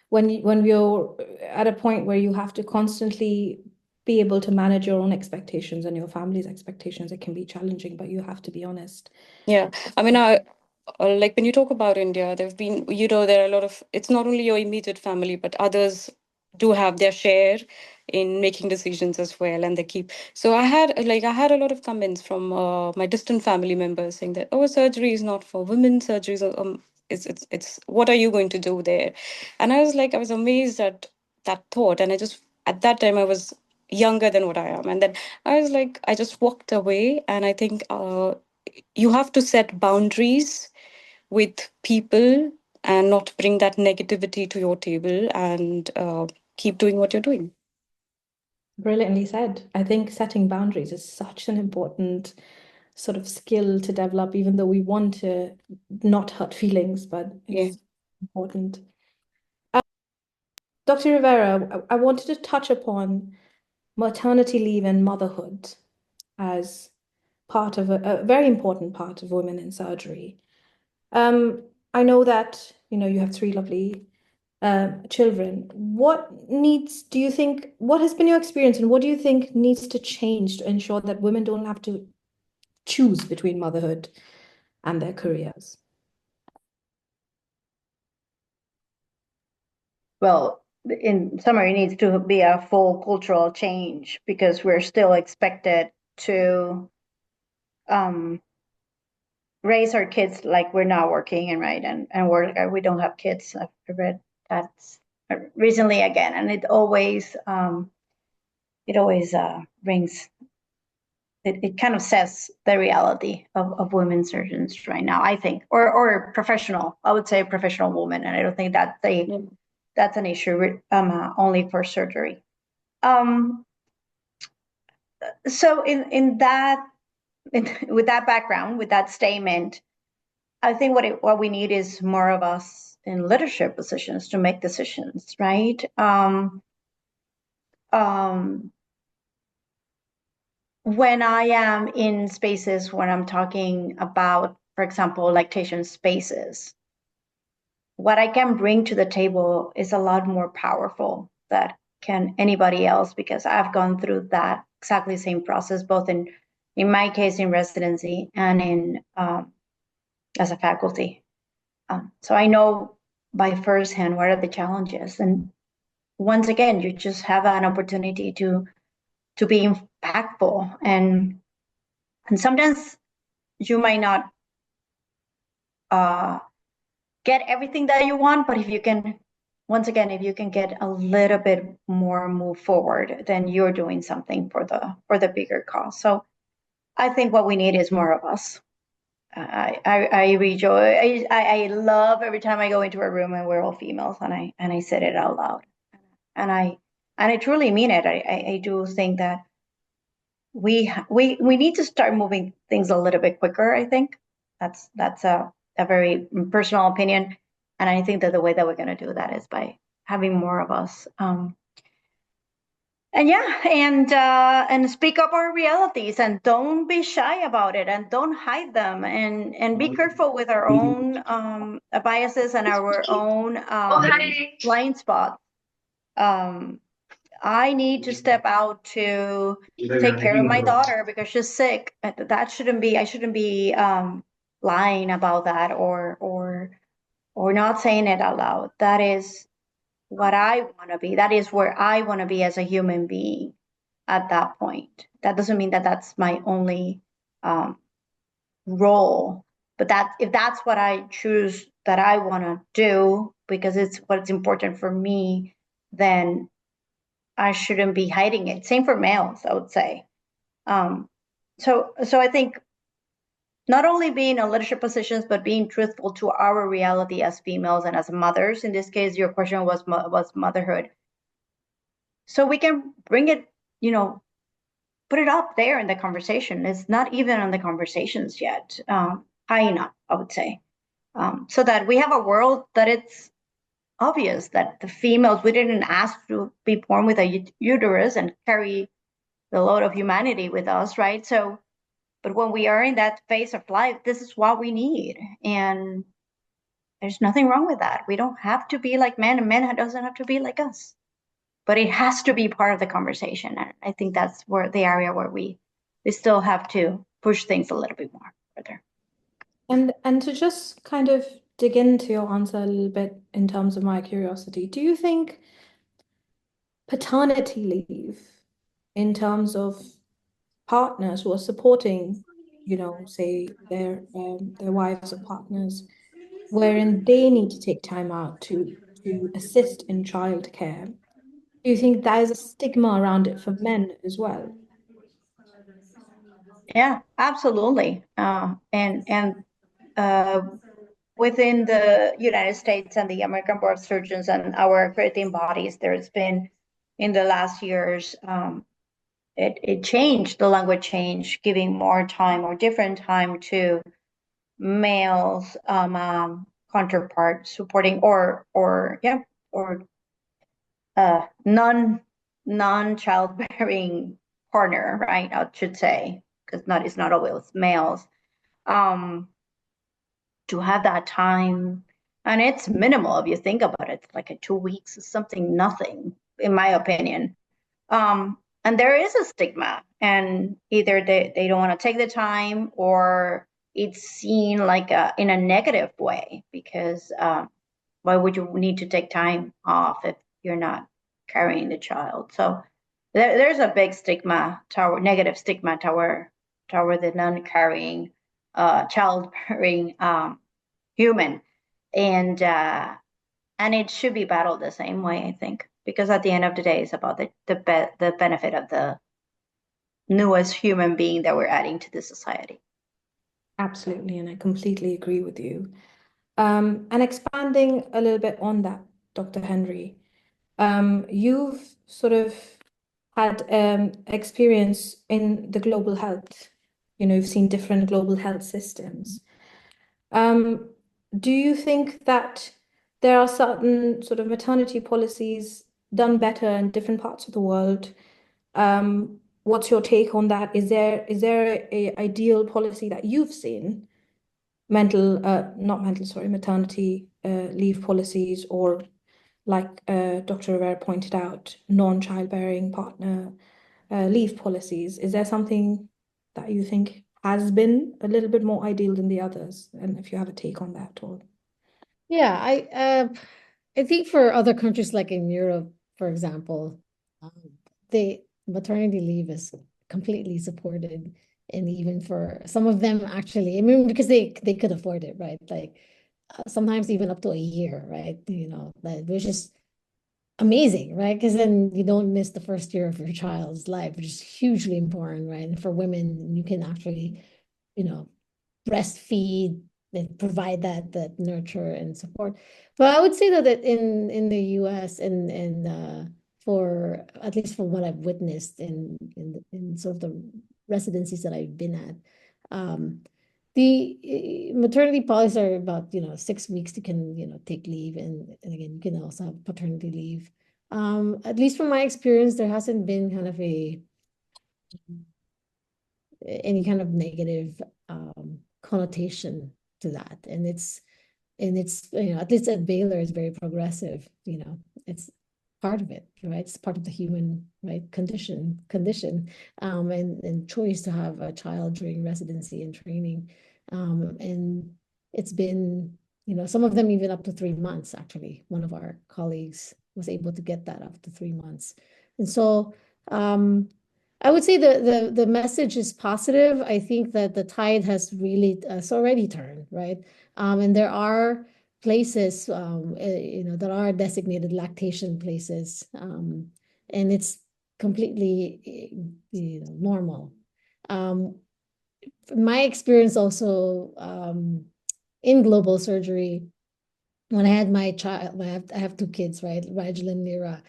when you're at a point where you have to constantly be able to manage your own expectations and your family's expectations, it can be challenging, but you have to be honest. Yeah, I mean, like when you talk about India, there've been, there are a lot of, it's not only your immediate family, but others do have their share in making decisions as well. And they keep, so I had a lot of comments from my distant family members saying that, oh, surgery is not for women, surgery is, it's, what are you going to do there? And I was like, I was amazed at that thought. And at that time, I was younger than what I am. And then I was like, I just walked away. And I think, you have to set boundaries with people and not bring that negativity to your table, and keep doing what you're doing. Brilliantly said. I think setting boundaries is such an important sort of skill to develop, even though we want to not hurt feelings, but it's important. Dr. Rivera, I wanted to touch upon maternity leave and motherhood as part of a very important part of women in surgery. I know that you have three lovely children. What has been your experience, and what do you think needs to change to ensure that women don't have to choose between motherhood and their careers? Well, in summary, it needs to be a full cultural change, because we're still expected to raise our kids like we're not working, and right, and we don't have kids. I read that recently again, and it always rings. It kind of says the reality of women surgeons right now, I think, or professional. I would say professional women, and I don't think that's an issue only for surgery. So in that, with that background, with that statement, I think what we need is more of us in leadership positions to make decisions, right? When I am in spaces when I'm talking about, for example, lactation spaces, what I can bring to the table is a lot more powerful than can anybody else, because I've gone through that exactly same process, both in my case in residency and in as a faculty. So I know by firsthand what are the challenges, and once again, you just have an opportunity to be impactful, and sometimes you might not get everything that you want, but if you can, once again, if you can get a little bit more move forward, then you're doing something for the bigger cause. So I think what we need is more of us. I rejoice. I love every time I go into a room and we're all females, and I said it out loud, and I truly mean it. I do think that we need to start moving things a little bit quicker. I think that's a very personal opinion, and I think that the way that we're going to do that is by having more of us. And yeah, and speak up our realities, and don't be shy about it, and don't hide them, and be careful with our own biases and our own blind spots. I need to step out to take care of my daughter because she's sick. That shouldn't be. I shouldn't be lying about that, or not saying it out loud. That is what I want to be. That is where I want to be as a human being at that point. That doesn't mean that that's my only role, but that if that's what I choose that I want to do because it's what's important for me, then I shouldn't be hiding it. Same for males, I would say. So I think not only being in leadership positions, but being truthful to our reality as females and as mothers. In this case, your question was motherhood. So we can bring it, put it up there in the conversation. It's not even on the conversations yet, high enough, I would say, so that we have a world that it's obvious that the females, we didn't ask to be born with a uterus and carry the load of humanity with us, right? So, but when we are in that phase of life, this is what we need. And there's nothing wrong with that. We don't have to be like men, and men doesn't have to be like us. But it has to be part of the conversation. And I think that's where the area where we still have to push things a little bit more further. And to just kind of dig into your answer a little bit in terms of my curiosity, do you think paternity leave in terms of partners who are supporting, say their wives or partners, wherein they need to take time out to assist in childcare, do you think there is a stigma around it for men as well? Yeah, absolutely. And within the United States and the American Board of Surgeons and our accrediting bodies, there's been in the last years, it changed, the language changed, giving more time or different time to males counterparts supporting or non-childbearing partner, right? I should say, because it's not always males. To have that time, and it's minimal if you think about it. Like 2 weeks is something, nothing, in my opinion. And there is a stigma, and either they don't want to take the time, or it's seen like in a negative way, because why would you need to take time off if you're not carrying the child? So there's a big stigma, negative stigma toward the non-carrying childbearing human, and it should be battled the same way, I think, because at the end of the day, it's about the benefit of the newest human being that we're adding to the society. Absolutely, and I completely agree with you. And expanding a little bit on that, Dr. Henry, you've sort of had experience in the global health. You've seen different global health systems. Do you think that there are certain sort of maternity policies done better in different parts of the world? What's your take on that? Is there a ideal policy that you've seen? Maternity leave policies, or like Dr. Rivera pointed out, non-childbearing partner leave policies. Is there something that you think has been a little bit more ideal than the others? And if you have a take on that, or Yeah, I think for other countries like in Europe, for example, um, the maternity leave is completely supported, and even for some of them actually, I mean, because they could afford it, right? Like sometimes even up to a year, right? Which is amazing, right? Because then you don't miss the first year of your child's life, which is hugely important, right? And for women, you can actually, you know, breastfeed and provide that nurture and support. But I would say that in the US and for at least from what I've witnessed in sort of the residencies that I've been at, the maternity policies are about 6 weeks you can take leave, and again you can also have paternity leave. At least from my experience, there hasn't been kind of any kind of negative connotation to that. And it's at least at Baylor, it's very progressive. It's part of it, right? It's part of the human right condition and choice to have a child during residency and training. And it's been, some of them even up to 3 months. Actually, one of our colleagues was able to get that up to 3 months. And so I would say the message is positive. I think that the tide has really it's already turned, right? And there are places that are designated lactation places, and it's completely normal. From my experience also in global surgery, when I had my child, I have two kids, right? Rigel and Lyra.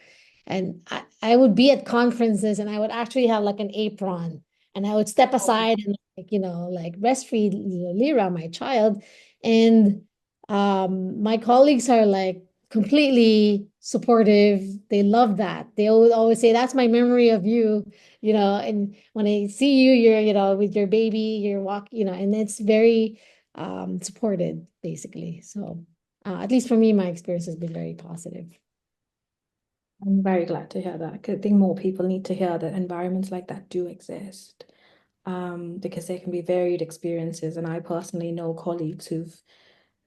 And I would be at conferences and I would actually have like an apron and I would step aside and like breastfeed Lyra, my child. And my colleagues are like completely supportive. They love that. They always say, that's my memory of you, and when I see you, you're, with your baby, you're walking, and it's very supported basically. So at least for me, my experience has been very positive. I'm very glad to hear that. I think more people need to hear that environments like that do exist, because there can be varied experiences. And I personally know colleagues who've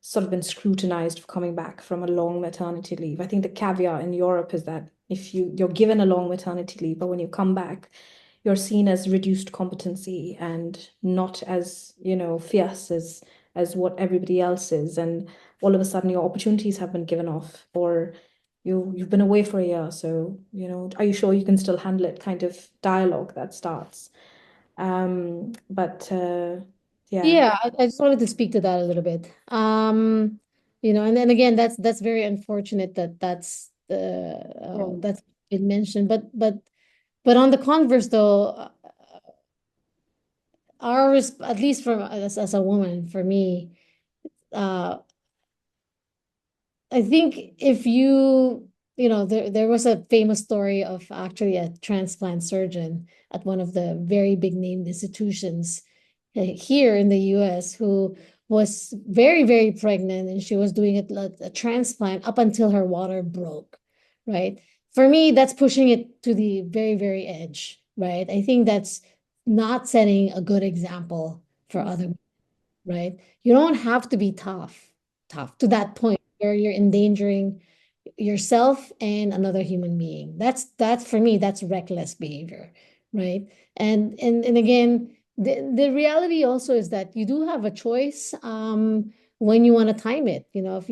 sort of been scrutinized for coming back from a long maternity leave. I think the caveat in Europe is that if you're given a long maternity leave, but when you come back, you're seen as reduced competency and not as, fierce as what everybody else is. And all of a sudden your opportunities have been given off, or you've been away for a year. So, are you sure you can still handle it kind of dialogue that starts. But yeah. Yeah, I just wanted to speak to that a little bit. And then again, that's very unfortunate that that's been mentioned. But on the converse, though, at least from as a woman, for me, I think if there was a famous story of actually a transplant surgeon at one of the very big named institutions here in the US who was very, very pregnant, and she was doing a transplant up until her water broke, right? For me, that's pushing it to the very, very edge, right? I think that's not setting a good example for other, right? You don't have to be tough to that point where you're endangering yourself and another human being. That's for me, that's reckless behavior, right? And again, the reality also is that you do have a choice when you want to time it. If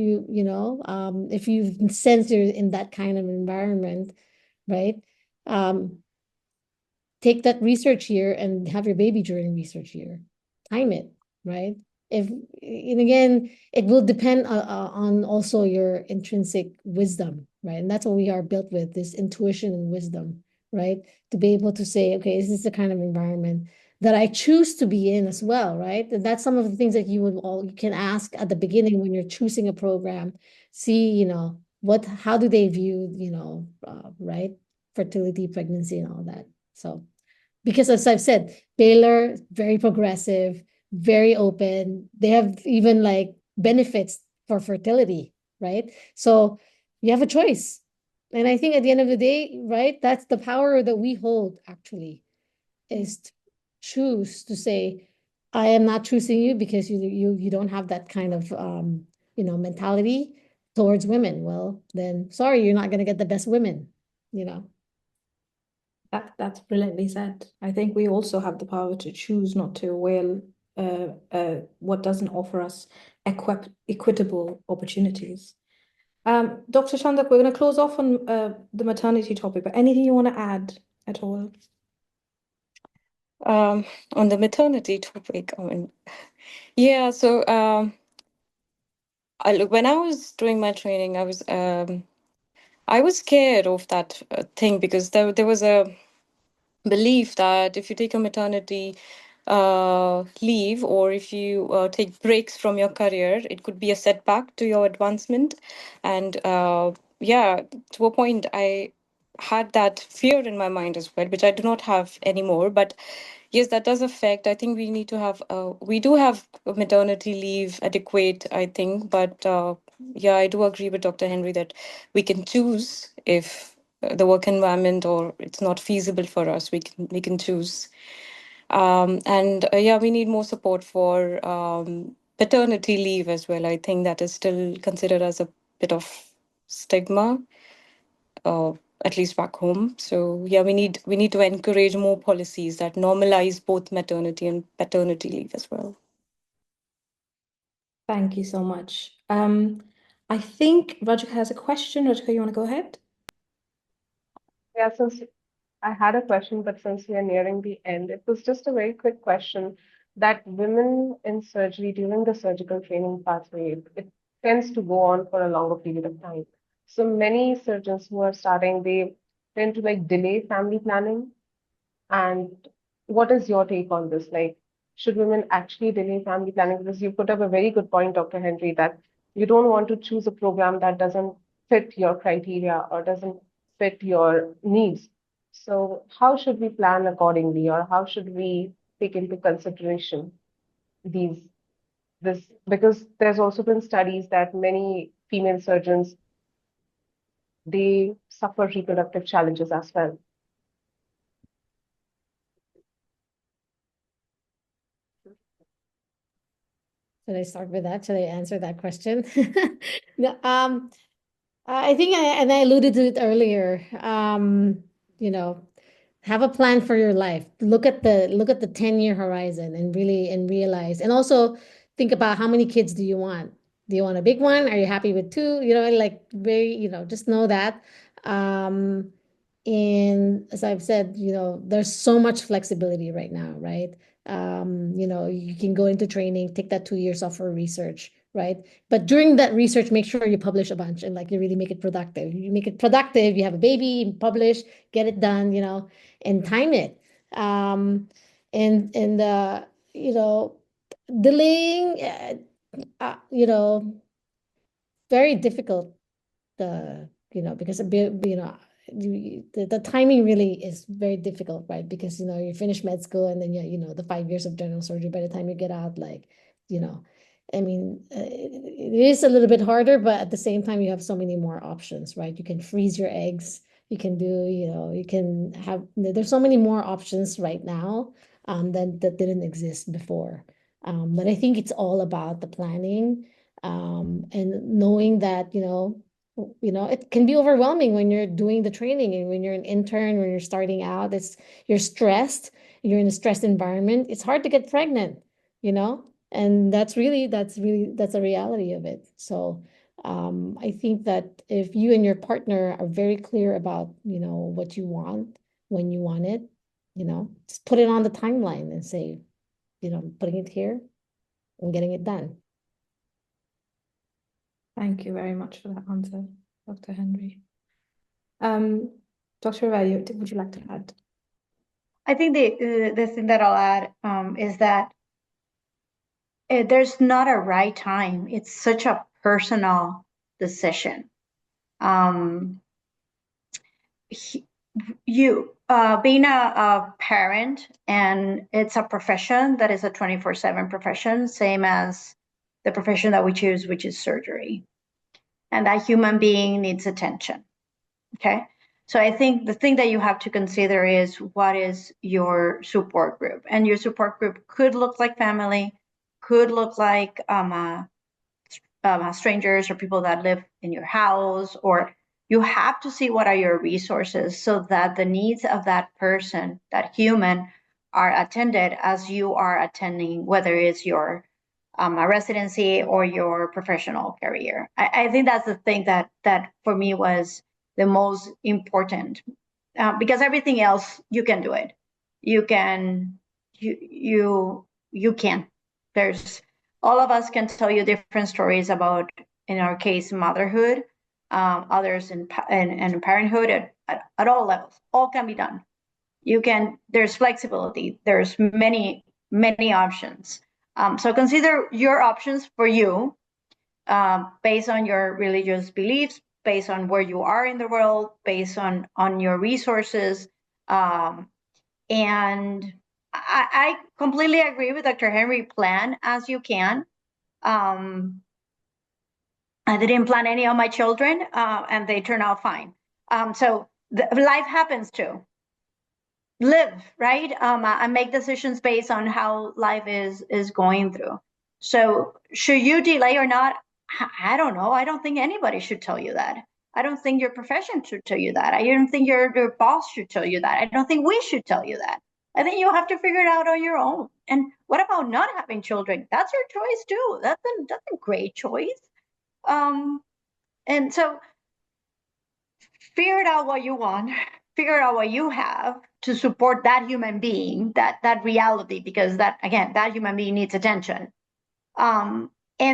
you sense you're in that kind of environment, right? Take that research year and have your baby during research year. Time it, right? And again, it will depend on also your intrinsic wisdom, right? And that's what we are built with, this intuition and wisdom, right? To be able to say, okay, this is the kind of environment that I choose to be in as well, right? And that's some of the things that you can ask at the beginning when you're choosing a program. See, how do they view, right? Fertility, pregnancy, and all that. So, because as I've said, Baylor, very progressive, very open. They have even like benefits for fertility, right? So you have a choice. And I think at the end of the day, right, that's the power that we hold actually, is to choose to say, I am not choosing you because you don't have that kind of mentality towards women. Well, then sorry, you're not going to get the best women, you know. That's brilliantly said. I think we also have the power to choose not to avail what doesn't offer us equitable opportunities. Dr. Chandak, we're going to close off on the maternity topic, but anything you want to add at all? On the maternity topic, yeah, so when I was doing my training, I was scared of that thing because there was a belief that if you take a maternity leave, or if you take breaks from your career, it could be a setback to your advancement. And yeah, to a point, I had that fear in my mind as well, which I do not have anymore. But yes, that does affect. I think we need to have, we do have maternity leave adequate, I think. But yeah, I do agree with Dr. Henry that we can choose if the work environment or it's not feasible for us, we can choose. And yeah, we need more support for paternity leave as well. I think that is still considered as a bit of stigma, uh, at least back home. So yeah, we need to encourage more policies that normalize both maternity and paternity leave as well. Thank you so much. I think Rajika has a question. Rajika, you want to go ahead? Yeah, since I had a question, but since we are nearing the end, it was just a very quick question that women in surgery during the surgical training pathway, it tends to go on for a longer period of time. So many surgeons who are starting, they tend to like delay family planning. And what is your take on this? Like, should women actually delay family planning? Because you put up a very good point, Dr. Henry, that you don't want to choose a program that doesn't fit your criteria or doesn't fit your needs. So, how should we plan accordingly, or how should we take into consideration these this? Because there's also been studies that many female surgeons, they suffer reproductive challenges as well. Should I start with that? Should I answer that question? No, I think I alluded to it earlier. Have a plan for your life. Look at the 10-year horizon and realize, and also think about how many kids do you want? Do you want a big one? Are you happy with two? Like very, just know that. And as I've said, there's so much flexibility right now, right? You can go into training, take that 2 years off for research, right? But during that research, make sure you publish a bunch and like you really make it productive. You make it productive, you have a baby, publish, get it done, and time it. And delaying, very difficult, because the timing really is very difficult, right? Because you finish med school and then the 5 years of general surgery. By the time you get out, like, I mean, it is a little bit harder, but at the same time, you have so many more options, right? You can freeze your eggs. You can do, you can have. There's so many more options right now that didn't exist before. But I think it's all about the planning, and knowing that it can be overwhelming when you're doing the training and when you're an intern, when you're starting out. You're stressed, you're in a stressed environment. It's hard to get pregnant, and that's a reality of it. So I think that if you and your partner are very clear about what you want, when you want it, just put it on the timeline and say, putting it here and getting it done. Thank you very much for that answer, Dr. Henry. Um, Dr. Revere, would you like to add? I think the thing that I'll add is that there's not a right time. It's such a personal decision. You being a parent, and it's a profession that is a 24/7 profession, same as the profession that we choose, which is surgery. And that human being needs attention. Okay. So I think the thing that you have to consider is what is your support group, and your support group could look like family, could look like strangers or people that live in your house, or you have to see what are your resources so that the needs of that person, that human, are attended as you are attending, whether it's your a residency or your professional career. I think that's the thing that for me was the most important, because everything else you can do it. You can you can. There's all of us can tell you different stories about, in our case, motherhood, others in parenthood at all levels. All can be done. You can. There's flexibility. There's many options. So consider your options for you, based on your religious beliefs, based on where you are in the world, based on your resources. And I completely agree with Dr. Henry. Plan as you can. I didn't plan any of my children, and they turn out fine. So life happens too. Live, right? And make decisions based on how life is going through. So should you delay or not? I don't know. I don't think anybody should tell you that. I don't think your profession should tell you that. I don't think your boss should tell you that. I don't think we should tell you that. I think you have to figure it out on your own. And what about not having children? That's your choice too. That's a great choice. And so figure it out what you want, figure out what you have to support that human being, that reality, because that human being needs attention. And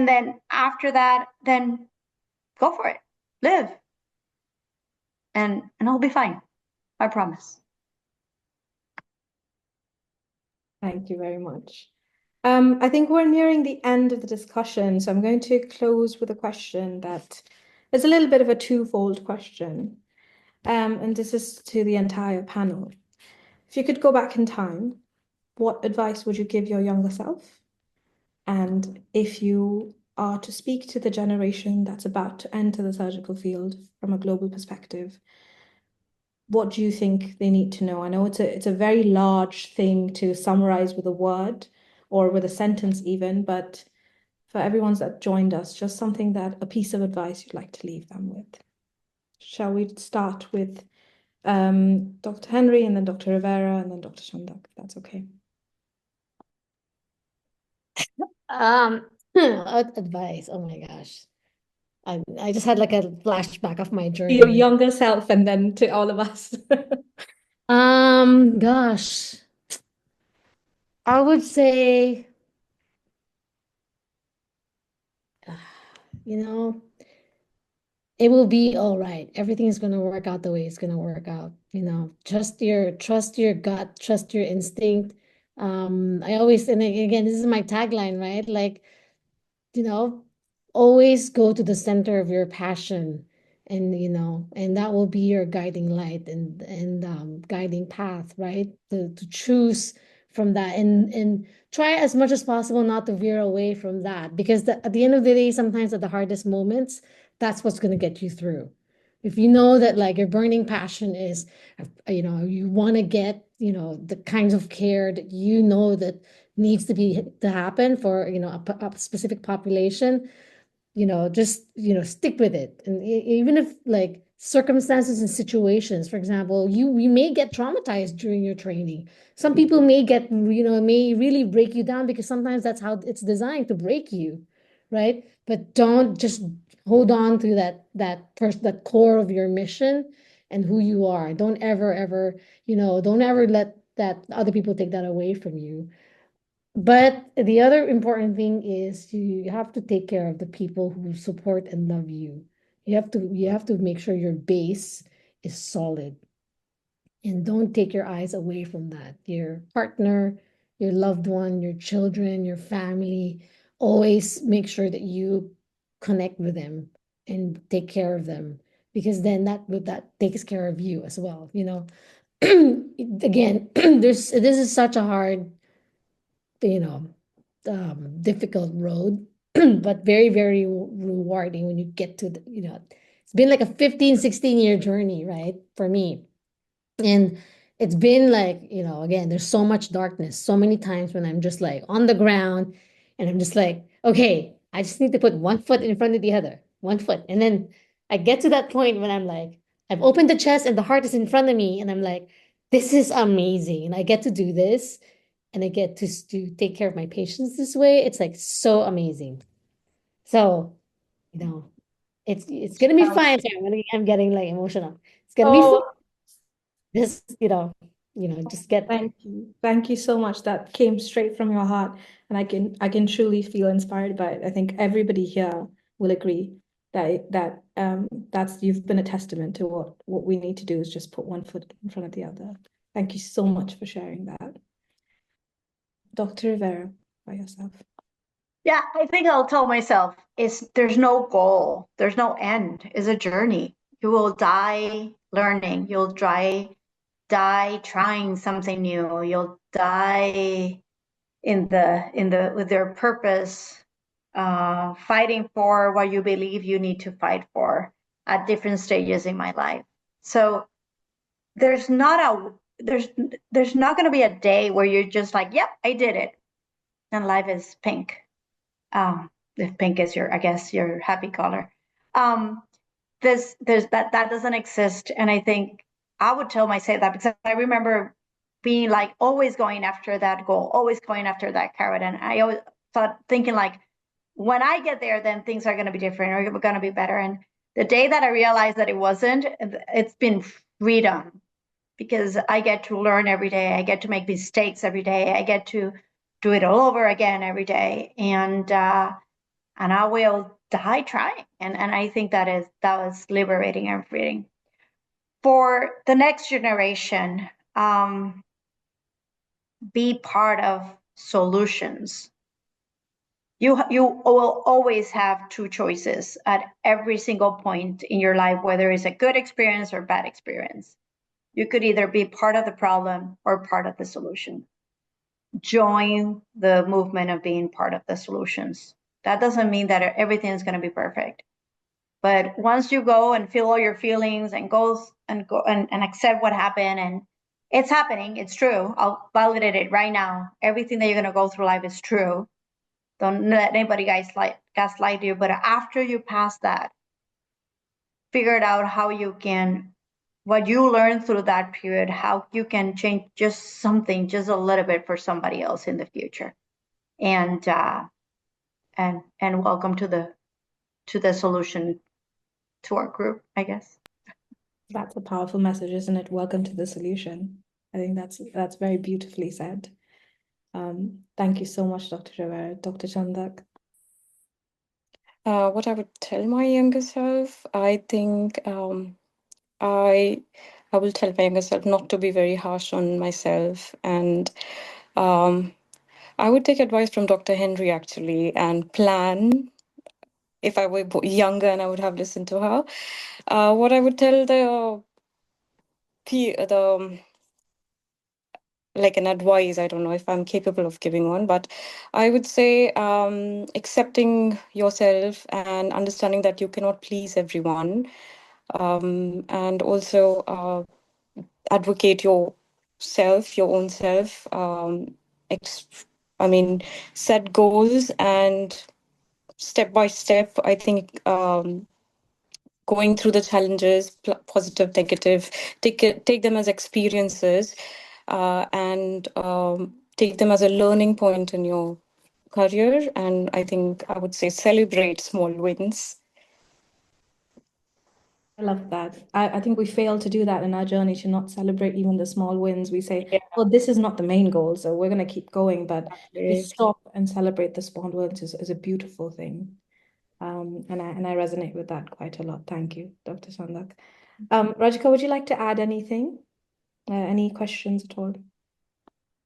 then after that, then go for it, live, and it'll be fine. I promise. Thank you very much. I think we're nearing the end of the discussion, so I'm going to close with a question that is a little bit of a twofold question. And this is to the entire panel. If you could go back in time, what advice would you give your younger self? And if you are to speak to the generation that's about to enter the surgical field from a global perspective, what do you think they need to know? I know it's a very large thing to summarize with a word or with a sentence even, but for everyone that joined us, just a piece of advice you'd like to leave them with. Shall we start with Dr. Henry, and then Dr. Rivera, and then Dr. Shandak, if that's okay. Advice. Oh my gosh. I just had like a flashback of my journey. Your younger self, and then to all of us. Gosh. I would say, it will be all right. Everything is going to work out the way it's going to work out. Trust your gut, trust your instinct. I always, and again, this is my tagline, right? Like, always go to the center of your passion, and that will be your guiding light and guiding path, right? To choose from that, and try as much as possible not to veer away from that, because at the end of the day, sometimes at the hardest moments, that's what's going to get you through. If you know that like your burning passion is, you want to get, the kinds of care that that needs to happen for, a specific population, just, stick with it. And even if like circumstances and situations, for example, you may get traumatized during your training. Some people may get, may really break you down, because sometimes that's how it's designed, to break you, right? But don't just hold on to that core of your mission and who you are. Don't ever, don't ever let that other people take that away from you. But the other important thing is you have to take care of the people who support and love you. You have to make sure your base is solid. And don't take your eyes away from that. Your partner, your loved one, your children, your family, always make sure that you connect with them and take care of them, because then that takes care of you as well, you know. Again, this is such a hard, you know, difficult road, but very, very rewarding when you get to the, you know, it's been like a 15, 16-year journey, right? For me. And it's been like, you know, again, there's so much darkness, so many times when I'm just like on the ground and I'm just like, okay, I just need to put one foot in front of the other, one foot. And then I get to that point when I'm like, I've opened the chest and the heart is in front of me. And I'm like, this is amazing. And I get to do this and I get to take care of my patients this way. It's like so amazing. So, you know, it's gonna be fine. Sorry, I'm getting like emotional. It's gonna be fine. Oh, Just, just get thank you. Thank you so much. That came straight from your heart, and I can truly feel inspired by it. I think everybody here will agree that's you've been a testament to what we need to do is just put one foot in front of the other. Thank you so much for sharing that. Dr. Rivera, by yourself. Yeah, I think I'll tell myself there's no goal, there's no end. It's a journey. You will die learning. You'll die trying something new. You'll die with their purpose, fighting for what you believe you need to fight for at different stages in my life. So there's not going to be a day where you're just like, yep, I did it, and life is pink. If pink is I guess your happy color. That doesn't exist, and I think I would tell myself that because I remember being like always going after that goal, always going after that carrot, and I always thinking like, when I get there, then things are going to be different or going to be better. And the day that I realized that it wasn't, it's been freedom, because I get to learn every day. I get to make mistakes every day. I get to do it all over again every day, and I will die trying. And I think that was liberating and freeing. For the next generation, be part of solutions. You will always have two choices at every single point in your life, whether it's a good experience or bad experience. You could either be part of the problem or part of the solution. Join the movement of being part of the solutions. That doesn't mean that everything is going to be perfect. But once you go and feel all your feelings and go and accept what happened, and it's happening, it's true. I'll validate it right now. Everything that you're going to go through life is true. Don't let anybody gaslight you. But after you pass that, figure out how you can, what you learned through that period, how you can change just something, just a little bit for somebody else in the future. And welcome to the solution to our group, I guess. That's a powerful message, isn't it? Welcome to the solution. I think that's very beautifully said. Thank you so much, Dr. Rivera. Dr. Chandak. What I would tell my younger self, I think I will tell my younger self not to be very harsh on myself, and I would take advice from Dr. Henry actually and plan. If I were younger and I would have listened to her, what I would tell the like an advice, I don't know if I'm capable of giving one, but I would say accepting yourself and understanding that you cannot please everyone, and also advocate yourself, your own self. Set goals, and step by step, I think going through the challenges, positive, negative, take them as experiences, and take them as a learning point in your career. And I think I would say celebrate small wins. I love that. I think we fail to do that in our journey, to not celebrate even the small wins. We say, well, this is not the main goal, so we're going to keep going. But to stop and celebrate the small wins is a beautiful thing. And I resonate with that quite a lot. Thank you, Dr. Sandak. Rajika, would you like to add anything? Any questions at all?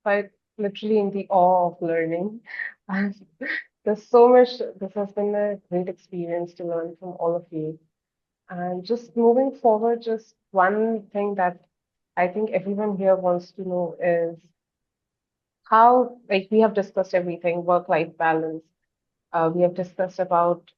Quite literally in the awe of learning. And there's so much, this has been a great experience to learn from all of you. And just moving forward, just one thing that I think everyone here wants to know is how, like we have discussed everything, work-life balance. We have discussed about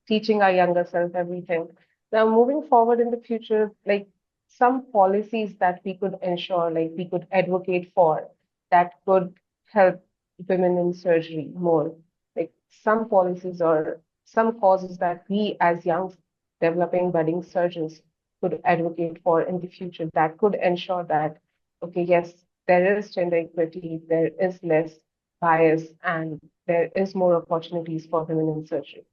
teaching our younger self everything. Now, moving forward in the future, like some policies that we could ensure, like we could advocate for, that could help women in surgery more. Like some policies or some causes that we as young developing budding surgeons could advocate for in the future that could ensure that, okay, yes, there is gender equity, there is less bias, and there is more opportunities for women in surgery.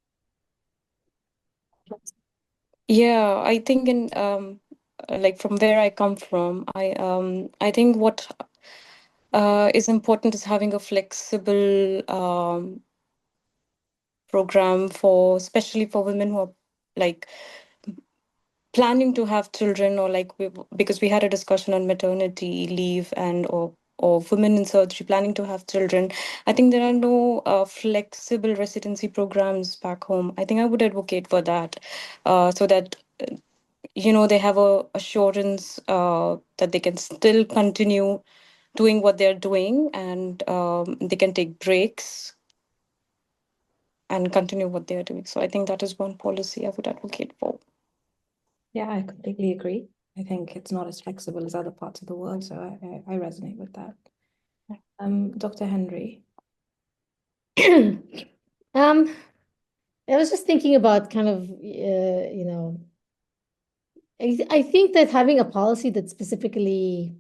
Yeah, I think in like from where I come from, I think what is important is having a flexible program for, especially for women who are like planning to have children, or like because we had a discussion on maternity leave and or women in surgery planning to have children. I think there are no flexible residency programs back home. I think I would advocate for that, so that they have a assurance that they can still continue doing what they're doing, and they can take breaks and continue what they're doing. So I think that is one policy I would advocate for. Yeah, I completely agree. I think it's not as flexible as other parts of the world, so I resonate with that. Dr. Henry. I was just thinking about kind of, I think that having a policy that specifically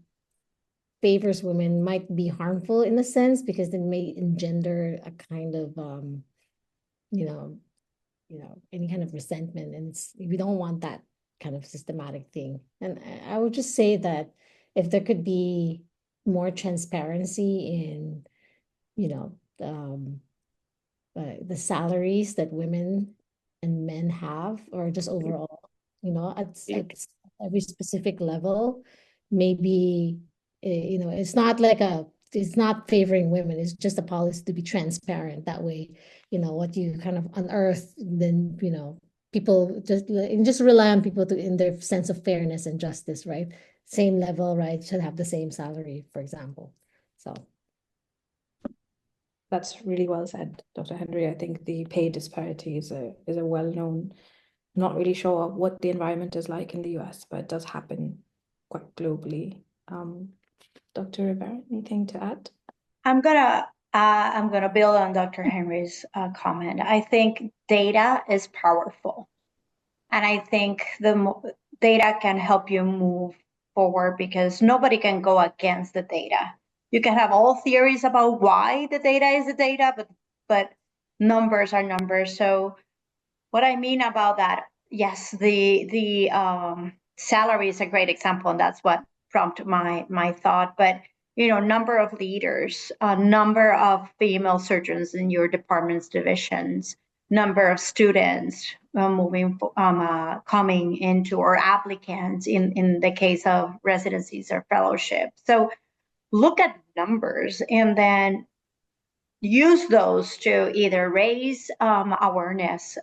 favors women might be harmful in a sense, because it may engender a kind of, you know, any kind of resentment, and we don't want that kind of systematic thing. And I would just say that if there could be more transparency in, the salaries that women and men have, or just overall, at every specific level, maybe, it's not favoring women. It's just a policy to be transparent. That way, what you kind of unearth, then, people just rely on people to in their sense of fairness and justice, right? Same level, right? Should have the same salary, for example. So. That's really well said, Dr. Henry. I think the pay disparity is a well-known, not really sure what the environment is like in the US, but it does happen quite globally. Dr. Rivera, anything to add? I'm gonna build on Dr. Henry's comment. I think data is powerful, and I think the data can help you move forward, because nobody can go against the data. You can have all theories about why the data is the data, but numbers are numbers. So what I mean about that, yes, the salary is a great example, and that's what prompted my thought. But number of leaders, number of female surgeons in your department's divisions, number of students coming into, or applicants in the case of residencies or fellowships. So look at numbers and then use those to either raise awareness,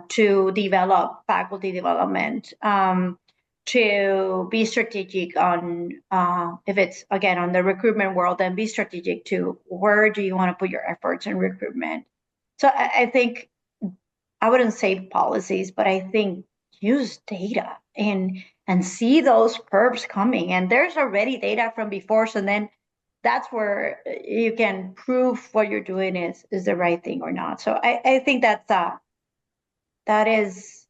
to develop faculty development, to be strategic on, if it's again on the recruitment world, then be strategic to where do you want to put your efforts in recruitment. So I think I wouldn't say policies, but I think use data and see those curves coming. And there's already data from before, so then that's where you can prove what you're doing is the right thing or not. So I think that is,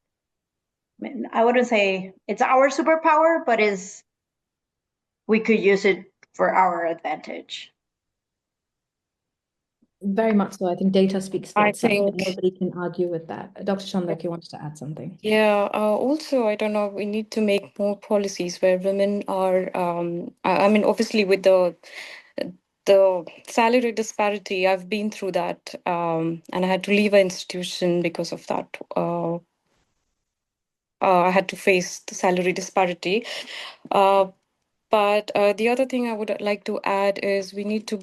I wouldn't say it's our superpower, but we could use it for our advantage. Very much so. I think data speaks for I itself, and think, nobody can argue with that. Dr. Chandrak, you wanted to add something? yeah, also, I don't know, we need to make more policies where women are, I mean, obviously with the salary disparity, I've been through that, and I had to leave an institution because of that. I had to face the salary disparity. But the other thing I would like to add is we need to,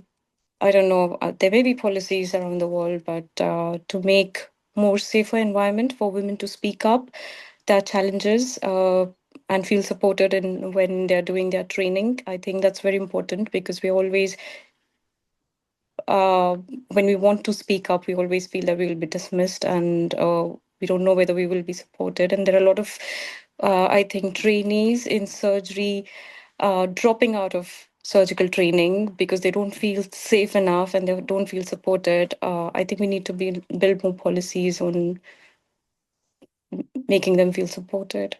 I don't know, there may be policies around the world, but to make more safer environment for women to speak up their challenges and feel supported in when they're doing their training. I think that's very important because we always, when we want to speak up, we always feel that we will be dismissed and we don't know whether we will be supported. And there are a lot of, I think, trainees in surgery dropping out of surgical training because they don't feel safe enough and they don't feel supported. I think we need to build more policies on making them feel supported.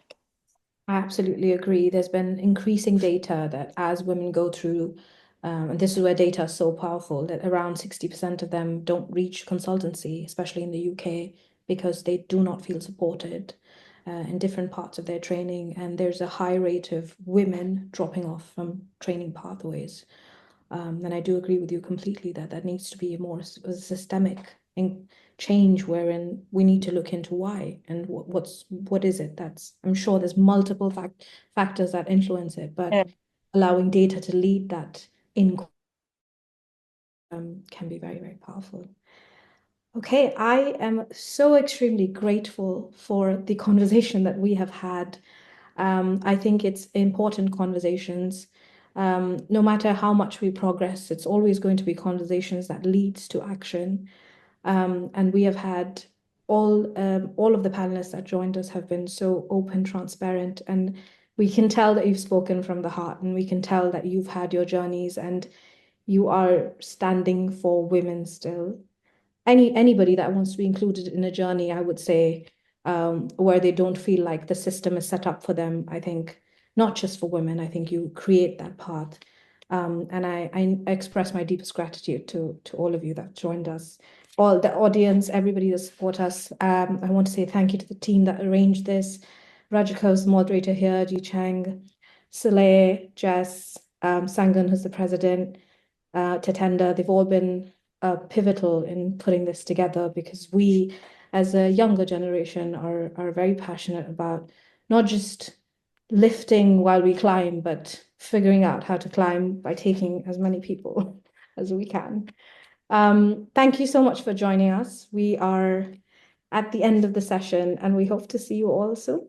I absolutely agree. There's been increasing data that as women go through, and this is where data is so powerful, that around 60% of them don't reach consultancy, especially in the UK, because they do not feel supported in different parts of their training. And there's a high rate of women dropping off from training pathways. And I do agree with you completely that that needs to be a more systemic change wherein we need to look into why and what is it that's, I'm sure there's multiple factors that influence it, but Yeah. allowing data to lead that in can be very, very powerful. Okay, I am so extremely grateful for the conversation that we have had. I think it's important conversations. No matter how much we progress, it's always going to be conversations that leads to action. And we have had all of the panelists that joined us have been so open, transparent, and we can tell that you've spoken from the heart, and we can tell that you've had your journeys and you are standing for women still. Anybody that wants to be included in a journey, I would say, where they don't feel like the system is set up for them. I think not just for women, I think you create that path. And I express my deepest gratitude to all of you that joined us, all the audience, everybody that support us. I want to say thank you to the team that arranged this. Rajika's moderator here, Ji Chang, Saleh, Jess, Sangan, who's the president, Tatenda, they've all been pivotal in putting this together because we, as a younger generation, are very passionate about not just lifting while we climb, but figuring out how to climb by taking as many people as we can. Thank you so much for joining us. We are at the end of the session and we hope to see you all soon.